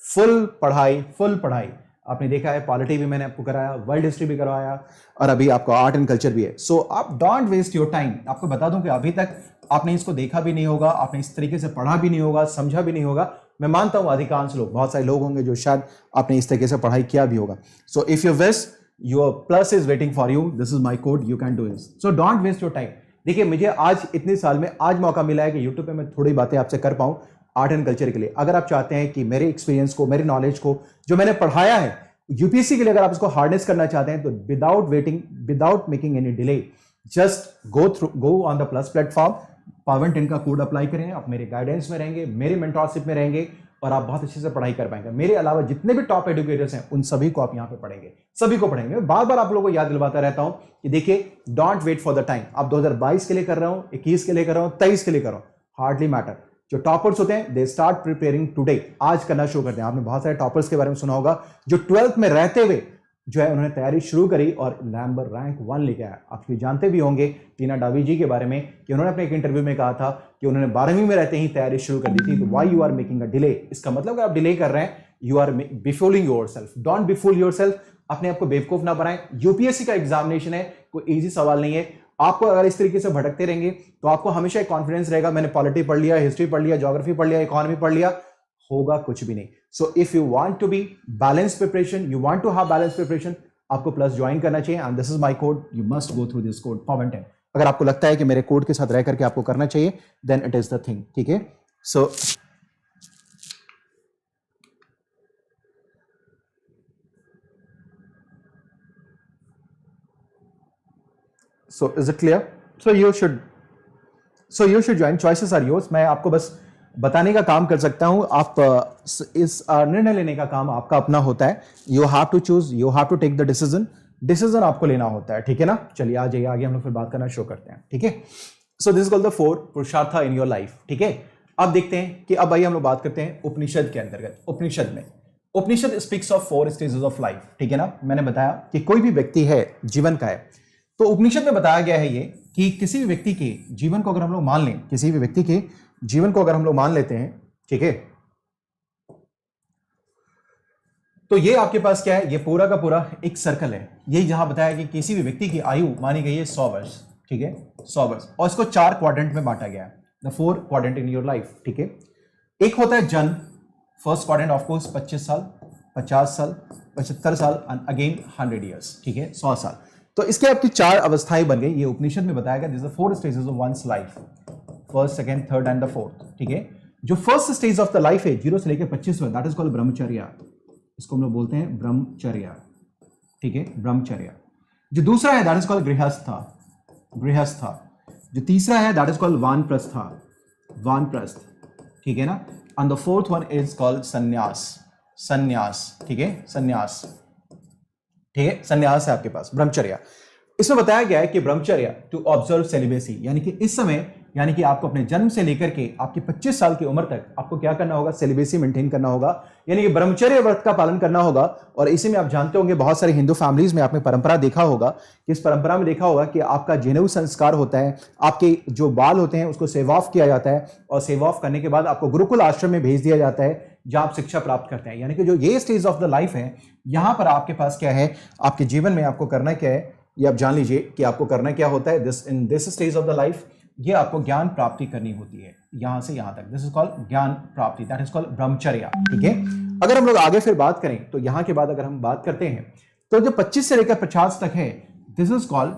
फुल पढ़ाई। आपने देखा है, पॉलिटी भी मैंने आपको कराया, वर्ल्ड हिस्ट्री भी करवाया, और अभी आपको आर्ट एंड कल्चर भी है। सो आप डोंट वेस्ट योर टाइम। आपको बता दूं कि अभी तक आपने इसको देखा भी नहीं होगा, आपने इस तरीके से पढ़ा भी नहीं होगा, समझा भी नहीं होगा। मैं मानता हूं अधिकांश लोग, बहुत सारे लोग होंगे जो शायद आपने इस तरीके से पढ़ाई किया भी होगा। So if you wish, your plus is waiting for you, this is my code, you can do this. So don't waste your time. देखिए, मुझे आज इतने साल में आज मौका मिला है कि यूट्यूब पे मैं थोड़ी बातें आपसे कर पाऊं आर्ट एंड कल्चर के लिए। अगर आप चाहते हैं कि मेरे एक्सपीरियंस को, मेरे नॉलेज को, जो मैंने पढ़ाया है यूपीएससी के लिए, अगर आप इसको हार्नेस करना चाहते हैं, तो without waiting, without making any delay, just go on the plus platform, pawan10 का कोड अप्लाई करें, आप मेरे गाइडेंस में रहेंगे, मेरे मेंटरशिप में रहेंगे, और आप बहुत अच्छे से पढ़ाई कर पाएंगे। मेरे अलावा जितने भी टॉप एजुकेटर्स हैं, उन सभी को आप यहां पे पढ़ेंगे, सभी को पढ़ेंगे। मैं बार बार आप लोगों को याद दिलवाता रहता हूं कि देखिए, don't wait for the time. आप 2022 के लिए कर रहा हूं, 21 के लिए कर रहा हूं, 23 के लिए कर रहा हूं, हार्डली मैटर। जो टॉपर्स होते हैं, दे स्टार्ट प्रिपेयरिंग टुडे, आज करना शुरू करते हैं। आपने बहुत सारे टॉपर्स के बारे में सुना होगा जो 12th में रहते हुए जो है उन्होंने तैयारी शुरू करी और नंबर रैंक 1 लेके आया। आप ये जानते भी होंगे टीना डावी जी के बारे में कि उन्होंने अपने एक इंटरव्यू में कहा था कि उन्होंने 12वीं में रहते ही तैयारी शुरू कर दी थी। तो why you are making a delay? इसका मतलब अगर आप डिले कर रहे हैं, you are befooling yourself. Don't befool yourself, अपने आप को बेवकूफ ना बनाएं। यूपीएससी का एग्जामिनेशन है, कोई इजी सवाल नहीं है। आपको अगर इस तरीके से भटकते रहेंगे तो आपको हमेशा एक कॉन्फिडेंस रहेगा, मैंने पॉलिटी पढ़ लिया, हिस्ट्री पढ़ लिया, ज्योग्राफी पढ़ लिया, इकोनॉमी पढ़ लिया, होगा कुछ भी नहीं। So if you want to be balance preparation, you want to have balance preparation, आपको प्लस ज्वाइन करना चाहिए। And this is my code, you must go through this code pawan10। अगर आपको लगता है कि मेरे कोड के साथ रह करके आपको करना चाहिए, then it is the thing. ठीक है, सो is it clear? So you should join, choices are yours। मैं आपको बस बताने का काम कर सकता हूं। आप इस निर्णय लेने का काम आपका अपना होता है। You have to choose, you have to take the decision. Decision आपको लेना होता है, ठीक है ना। चलिए आ जाइए आगे, हम लोग फिर बात करना शुरू करते हैं, ठीक है। So this is called the 4 पुरुषार्थ इन योर लाइफ, ठीक है। अब देखते हैं कि अब आइए हम लोग बात करते हैं उपनिषद के अंतर्गत। उपनिषद में, Upanishad speaks of 4 stages of life, ठीक है ना। मैंने बताया कि कोई भी व्यक्ति है जीवन का है, तो उपनिषद में बताया गया है ये कि किसी भी व्यक्ति के जीवन को अगर हम लोग मान लें, किसी भी व्यक्ति के जीवन को अगर हम लोग मान लेते हैं, ठीक है, तो ये आपके पास क्या है, ये पूरा का पूरा एक सर्कल है। ये जहां बताया कि किसी भी व्यक्ति की आयु मानी गई है 100 वर्ष, ठीक है, 100 वर्ष, और इसको 4 क्वाड्रेंट में बांटा गया है, the 4 quadrant in your life, ठीक है। एक होता है जन्म, फर्स्ट क्वाड्रेंट ऑफ कोर्स 25 साल, 50 साल, 75 साल एंड अगेन 100 ईयर्स, ठीक है, 100 साल। तो इसके आपकी 4 अवस्थाएं बन गई। ये उपनिषद में बताया गया, this is 4 stages of one's life, first, second, third and the fourth, ठीक है। जो first stage of the life है 0 से लेकर 25 में, दैट इज कॉल्ड ब्रह्मचर्य। इसको हम लोग बोलते हैं ब्रह्मचर्य, ठीक है, ब्रह्मचर्य। जो दूसरा है दैट इज कॉल्ड गृहस्थ, गृहस्थ। जो तीसरा है दैट इज कॉल्ड वानप्रस्थ, वानप्रस्थ, ठीक है ना। And the fourth one is called संन्यास, संन्यास, ठीक है, संन्यास, ठीक है, संन्यास है आपके पास, ब्रह्मचर्य। इसमें बताया गया है कि ब्रह्मचर्य टू ऑब्जर्व सेलिबेसी, यानी कि इस समय, यानी कि आपको अपने जन्म से लेकर के आपकी 25 साल की उम्र तक आपको क्या करना होगा, सेलिबेसी मेंटेन करना होगा, यानी कि ब्रह्मचर्य व्रत का पालन करना होगा। और इसी में आप जानते होंगे बहुत सारे हिंदू फैमिलीज में आपने परंपरा देखा होगा कि इस परंपरा में देखा होगा कि आपका जनेऊ संस्कार होता है, आपके जो बाल होते हैं उसको सेव ऑफ किया जाता है, और सेव ऑफ करने के बाद आपको गुरुकुल आश्रम में भेज दिया जाता है जहां आप शिक्षा प्राप्त करते हैं। यानी कि जो ये स्टेज ऑफ द लाइफ है, यहां पर आपके पास क्या है, आपके जीवन में आपको करना क्या है, ये आप जान लीजिए कि आपको करना क्या होता है। This in this stage of the life, ये आपको ज्ञान प्राप्ति करनी होती है यहां से यहां तक। दिस इज कॉल्ड ज्ञान प्राप्ति, दैट इज कॉल्ड ब्रह्मचर्य, ठीक है। अगर हम लोग आगे फिर बात करें तो यहां के बाद अगर हम बात करते हैं तो जो 25 से लेकर 50 तक है, this is called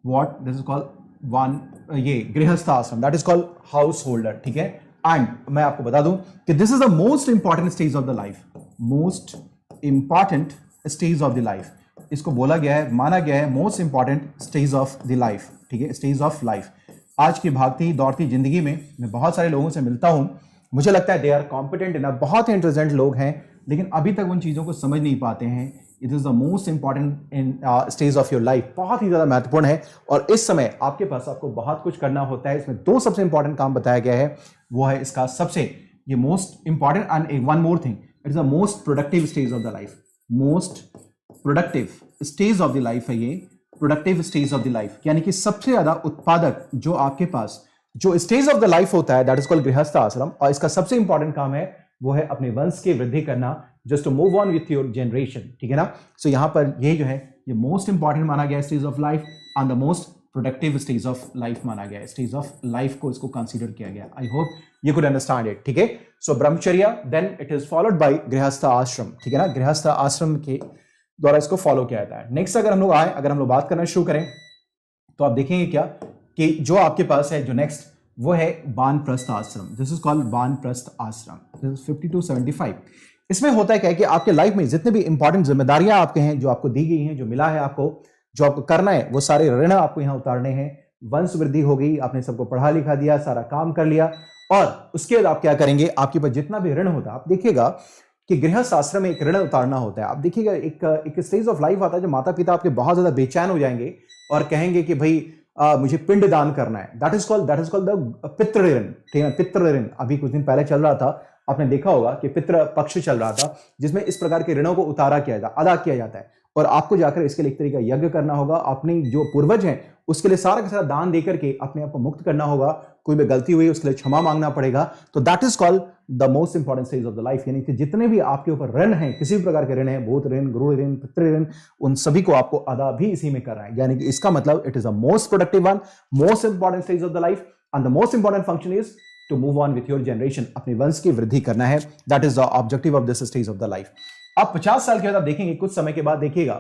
what, this is called one, ये गृहस्थ आश्रम, that is called house holder, ठीक है। एंड मैं आपको बता दूं कि this is the most important stage of the life, most important stage of the life. इसको बोला गया है, माना गया है most important stage of the life, ठीक है, स्टेज ऑफ लाइफ। आज की भागती दौड़ती जिंदगी में मैं बहुत सारे लोगों से मिलता हूं, मुझे लगता है दे आर कॉम्पिटेंट इनफ, बहुत ही इंटेलिजेंट लोग हैं, लेकिन अभी तक उन चीज़ों को समझ नहीं पाते हैं। It is the most important in stage of your life, बहुत ही ज़्यादा महत्वपूर्ण है। और इस समय आपके पास आपको बहुत कुछ करना होता है। इसमें 2 सबसे इंपॉर्टेंट काम बताया गया है, वो है इसका सबसे ये most important, and one more thing, it is the most productive stage of the life, most productive stage of the life है ये, productive stage of the life, यानी कि सबसे ज्यादा उत्पादक जो आपके पास जो स्टेज ऑफ द लाइफ होता है, दैट इज कॉल्ड गृहस्थ आश्रम। और इसका सबसे इंपॉर्टेंट काम है वो है अपने वंश की वृद्धि करना, just to move on with your generation, ठीक है ना। सो यहां पर ये जो है ये मोस्ट इंपॉर्टेंट माना गया stage of life and the most productive stage of life माना गया, स्टेज ऑफ लाइफ को इसको कंसीडर किया गया। I hope you could understand it, ठीक है। So brahmacharya, then it is followed by grihastha ashram, ठीक है ना। गृहस्थ आश्रम के द्वारा इसको फॉलो किया जाता है। नेक्स्ट अगर हम लोग आए, अगर हम लोग बात करना शुरू करें तो आप देखेंगे क्या कि जो आपके पास है जो नेक्स्ट वो है वानप्रस्थ आश्रम। दिस इज कॉल्ड वानप्रस्थ आश्रम, दिस इज 50 to 75। इसमें होता है क्या है कि आपके लाइफ में जितने भी इंपॉर्टेंट जिम्मेदारियां आपके हैं, जो आपको दी गई हैं, जो मिला है आपको, जो आपको करना है, वो सारे ऋण आपको यहाँ उतारने हैं। वंश वृद्धि हो गई, आपने सबको पढ़ा लिखा दिया, सारा काम कर लिया, और उसके बाद आप क्या करेंगे, आपके पास जितना भी ऋण होता है, आप देखिएगा कि गृहस्थ आश्रम में एक ऋण उतारना होता है। आप देखिएगा एक स्टेज ऑफ लाइफ आता है जब माता पिता आपके बहुत ज्यादा बेचैन हो जाएंगे और कहेंगे कि भाई मुझे पिंड दान करना है, दैट इज कॉल्ड द पितृ ऋण, ठीक है। पितृ ऋण अभी कुछ दिन पहले चल रहा था, आपने देखा होगा कि पितृ पक्ष चल रहा था, जिसमें इस प्रकार के ऋणों को उतारा किया जाता, अदा किया जाता है, और आपको जाकर इसके लिए एक तरीका यज्ञ करना होगा, अपनी जो पूर्वज हैं उसके लिए सारा का सारा दान देकर के अपने आप को मुक्त करना होगा। कोई भी गलती हुई उसके लिए क्षमा मांगना पड़ेगा। तो that is called the most important stage of the life, यानी कि जितने भी आपके ऊपर ऋण हैं, किसी भी प्रकार के ऋण हैं, भूत ऋण, गुरु ऋण, पितृ ऋण, उन सभी को आपको अदा भी इसी में करना है। यानी कि इसका मतलब it is the most productive one, most important stage of the life, and the most important function is to move on with your generation, अपने वंश की वृद्धि करना है। That is the objective of this stage of the life. आप 50 साल के बाद आप देखेंगे, कुछ समय के बाद देखिएगा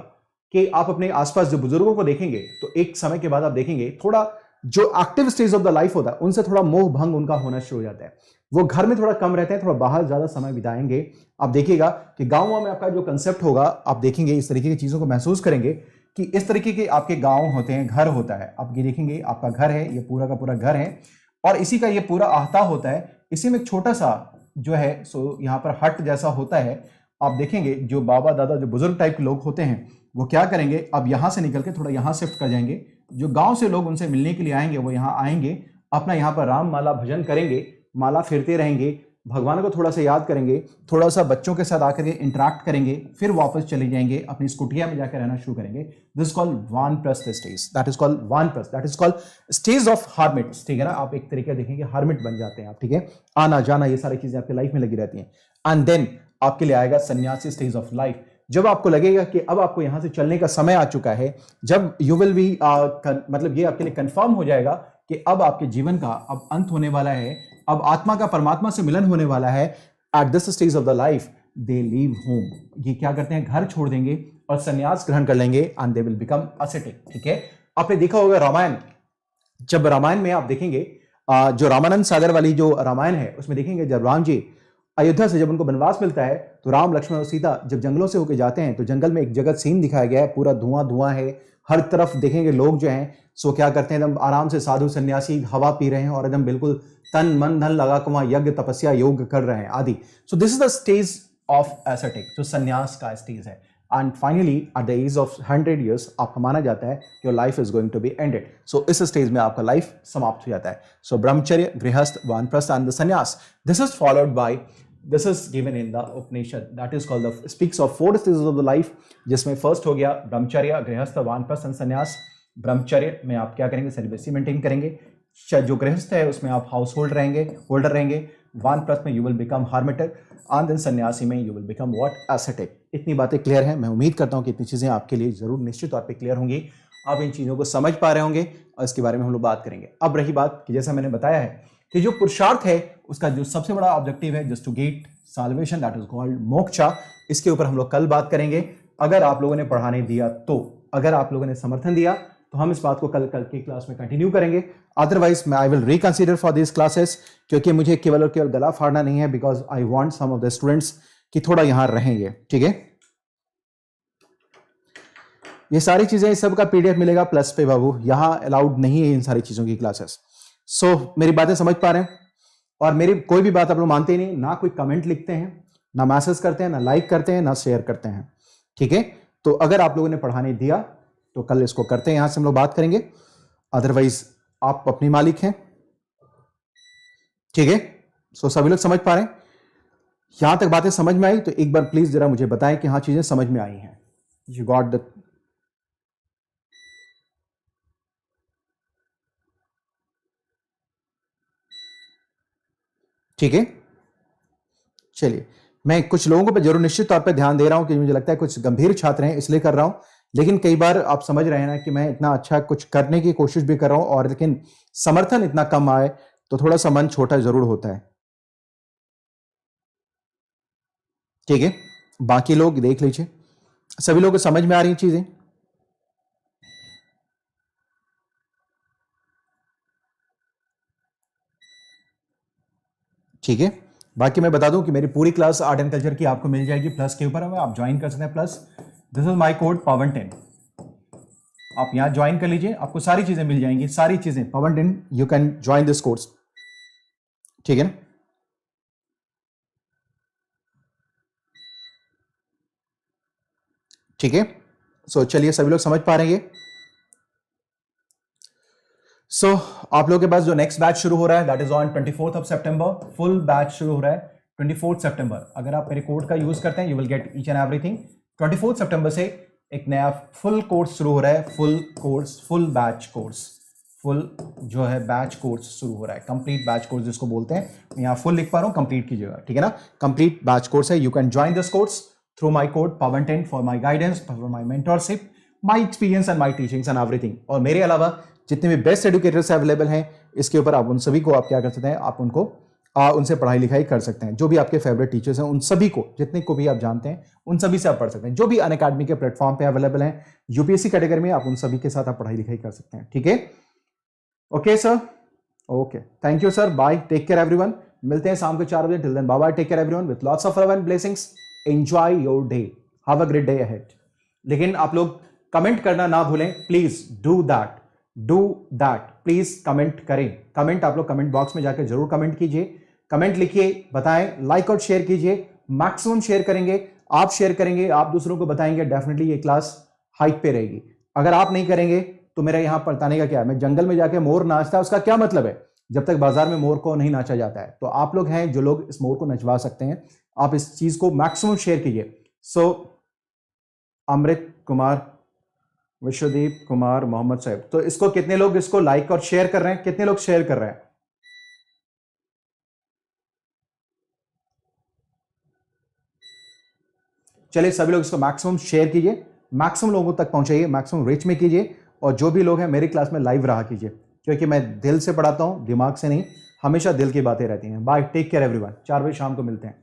कि आप अपने आसपास जो बुजुर्गों को देखेंगे, तो एक समय के बाद आप देखेंगे थोड़ा जो active stage of the life होता है उनसे थोड़ा मोह भंग उनका होना शुरू हो जाता है। वो घर में थोड़ा कम रहते हैं, थोड़ा बाहर ज्यादा समय बिताएंगे। आप देखिएगा कि गांवों में आपका जो कंसेप्ट होगा, आप देखेंगे इस तरीके की चीजों को महसूस करेंगे कि इस तरीके के आपके गांव होते हैं, घर होता है। आप ये देखेंगे आपका घर है, ये पूरा का पूरा घर है, और इसी का ये पूरा आहता होता है। इसी में एक छोटा सा जो है सो यहाँ पर हट जैसा होता है। आप देखेंगे जो बाबा दादा जो बुजुर्ग टाइप के लोग होते हैं वो क्या करेंगे, अब यहाँ से निकल के थोड़ा यहाँ शिफ्ट कर जाएंगे। जो गांव से लोग उनसे मिलने के लिए आएंगे वो यहाँ आएंगे, अपना यहाँ पर राम माला भजन करेंगे, माला फिरते रहेंगे, भगवान को थोड़ा सा याद करेंगे, थोड़ा सा बच्चों के साथ आकर के इंटरेक्ट करेंगे, फिर वापस चले जाएंगे, अपनी स्कूटिया में जाकर रहना शुरू करेंगे। This called Vanaprastha stage, that is called Vanaprastha, that is called stage of hermits. ठीक है ना, आप एक तरीके देखेंगे हार्मिट बन जाते हैं आप। ठीक है, आना जाना ये सारी चीजें आपकी लाइफ में लगी रहती हैं। एंड देन आपके लिए आएगा सन्यासी स्टेज ऑफ लाइफ, जब आपको लगेगा कि अब आपको यहां से चलने का समय आ चुका है, जब यू विल बी मतलब ये आपके लिए कंफर्म हो जाएगा कि अब आपके जीवन का अब अंत होने वाला है, अब आत्मा का परमात्मा से मिलन होने वाला है। At this stage of the life they leave home, ये क्या करते हैं, घर छोड़ देंगे और संन्यास ग्रहण कर लेंगे and they will become ascetic। ठीक है, आपने देखा होगा रामायण, जब रामायण में आप देखेंगे जो रामानंद सागर वाली जो रामायण है उसमें देखेंगे जब राम जी अयोध्या से जब उनको वनवास मिलता है तो राम लक्ष्मण और सीता जब जंगलों से होकर जाते हैं तो जंगल में एक जगह सीन दिखाया गया है, पूरा धुआं धुआं है, हर तरफ देखेंगे लोग जो हैं सो क्या करते हैं एकदम आराम से साधु सन्यासी हवा पी रहे हैं और एकदम बिल्कुल तन मन धन लगा के वहां यज्ञ तपस्या योग कर रहे हैं आदि। So this is the stage of ascetic, जो सन्यास का स्टेज है। And finally at the age of 100 years आपका माना जाता है your life is going to be ended. So इस स्टेज में आपका लाइफ समाप्त हो जाता है। सो ब्रह्मचर्य, गृहस्थ, वानप्रस्थ एंड द संन्यास, this is followed bye, this is given in the Upanishad, that is called the speaks of 4 stages of the life, जिसमें फर्स्ट हो गया ब्रह्मचर्य, गृहस्थ, वानप्रस्थ एंड संन्यास। ब्रह्मचर्य में आप क्या करेंगे, सेलिबेसी मेंटेन करेंगे। जो गृहस्थ है उसमें आप हाउस होल्ड रहेंगे। वानप्रस्थ में you will become hermiter and then Sanyasi में you will become what, ascetic. इतनी बातें क्लियर हैं, मैं उम्मीद करता हूं कि इतनी चीजें आपके लिए जरूर निश्चित तौर पे क्लियर होंगी, आप इन चीजों को समझ पा रहे होंगे और इसके बारे में हम लोग बात करेंगे। अब रही बात कि जैसा मैंने बताया है कि जो पुरुषार्थ है उसका जो सबसे बड़ा ऑब्जेक्टिव है just to get salvation, that is called moksha. इसके ऊपर हम लोग कल बात करेंगे। अगर आप लोगों ने पढ़ाने दिया तो, अगर आप लोगों ने समर्थन दिया तो हम इस बात को कल की क्लास में कंटिन्यू करेंगे। अदरवाइज मैं I will reconsider for this classes, क्योंकि मुझे केवल और केवल गला फाड़ना नहीं है, because I want some of the students कि थोड़ा यहां रहेंगे। ठीक है, ये सारी चीजें इस सब का पीडीएफ मिलेगा प्लस पे बाबू, यहां अलाउड नहीं है इन सारी चीजों की क्लासेस। सो मेरी बातें समझ पा रहे हैं, और मेरी कोई भी बात आप लोग मानते ही नहीं, ना कोई कमेंट लिखते हैं, ना मैसेज करते हैं, ना लाइक करते हैं, ना शेयर करते हैं। ठीक है, तो अगर आप लोगों ने पढ़ाने दिया तो कल इसको करते हैं, यहां से हम लोग बात करेंगे। अदरवाइज आप अपनी मालिक हैं। ठीक है, सो सभी लोग समझ पा रहे हैं, यहां तक बातें समझ में आई तो एक बार प्लीज जरा मुझे बताएं कि हाँ चीजें समझ में आई हैं। यू गॉट द, ठीक है, चलिए मैं कुछ लोगों को जरूर निश्चित तौर पे ध्यान दे रहा हूं कि मुझे लगता है कुछ गंभीर छात्र हैं इसलिए कर रहा हूं, लेकिन कई बार आप समझ रहे हैं ना कि मैं इतना अच्छा कुछ करने की कोशिश भी कर रहा हूं और लेकिन समर्थन इतना कम आए तो थोड़ा सा मन छोटा जरूर होता है। ठीक है, बाकी लोग देख लीजिए, सभी लोगों को समझ में आ रही चीजें। ठीक है, बाकी मैं बता दूं कि मेरी पूरी क्लास आर्ट एंड कल्चर की आपको मिल जाएगी प्लस के ऊपर, आप ज्वाइन कर सकते हैं plus. This is my code पवन10, आप यहां ज्वाइन कर लीजिए, आपको सारी चीजें मिल जाएंगी, सारी चीजें पवन10, you can join this course. ठीक है ना, ठीक है, सो चलिए सभी लोग समझ पा रहे हैं। सो आप लोगों के पास जो नेक्स्ट बैच शुरू हो रहा है that is on 24th of September, full batch शुरू हो रहा है 24th सितंबर। अगर आप मेरे कोड का यूज करते हैं you will gate each and everything. 24th सितंबर से एक नया फुल कोर्स शुरू हो रहा है, full course, full batch course, full जो है बैच कोर्स शुरू हो रहा है, कंप्लीट बैच कोर्स जिसको बोलते हैं, मैं यहाँ फुल लिख पा रहा हूँ कंप्लीट की जगह। ठीक है ना, कंप्लीट बैच कोर्स है, you can join this course through my code पवन10 for my guidance, for my mentorship, my experience and my teachings and everything. और मेरे अलावा जितने भी बेस्ट एडुकेटर्स अवेलेबल हैं इसके ऊपर, आप उन सभी को आप क्या कर सकते हैं, आप उनको उनसे पढ़ाई लिखाई कर सकते हैं। जो भी आपके फेवरेट टीचर्स हैं उन सभी को, जितने को भी आप जानते हैं उन सभी से आप पढ़ सकते हैं। जो भी अनअकैडमी के प्लेटफॉर्म पे अवेलेबल हैं यूपीएससी कैटेगरी में, आप उन सभी के साथ आप पढ़ाई लिखाई कर सकते हैं। ठीक है, okay sir, okay, thank you sir, bye, take care everyone. मिलते हैं शाम को 4 बजे। Till then bye bye, take care everyone with lots of love and blessings, enjoy your day, have a great day ahead. लेकिन आप लोग comment करना ना भूलें, please do that, please comment करें। कमेंट आप लोग कमेंट बॉक्स में जाकर जरूर कमेंट कीजिए, कमेंट लिखिए, बताएं, लाइक और शेयर कीजिए, मैक्सिमम शेयर करेंगे, आप शेयर करेंगे, आप दूसरों को बताएंगे, डेफिनेटली ये क्लास हाइक पे रहेगी। अगर आप नहीं करेंगे तो मेरा यहां पर बताने का क्या है, मैं जंगल में जाके मोर नाचता है, उसका क्या मतलब है जब तक बाजार में मोर को नहीं नाचा जाता है। तो आप लोग हैं जो लोग इस मोर को नचवा सकते हैं, आप इस चीज को मैक्सिमम शेयर कीजिए। सो अमृत कुमार, विश्वदीप कुमार, मोहम्मद साहब, तो इसको कितने लोग इसको लाइक और शेयर कर रहे हैं, कितने लोग शेयर कर रहे हैं? चलिए सभी लोग इसको मैक्सिमम शेयर कीजिए, मैक्सिमम लोगों तक पहुंचाइए, मैक्सिमम रीच में कीजिए, और जो भी लोग हैं मेरी क्लास में लाइव रहा कीजिए, क्योंकि मैं दिल से पढ़ाता हूं, दिमाग से नहीं, हमेशा दिल की बातें रहती हैं। बाय, टेक केयर एवरीवन, 4 बजे शाम को मिलते हैं।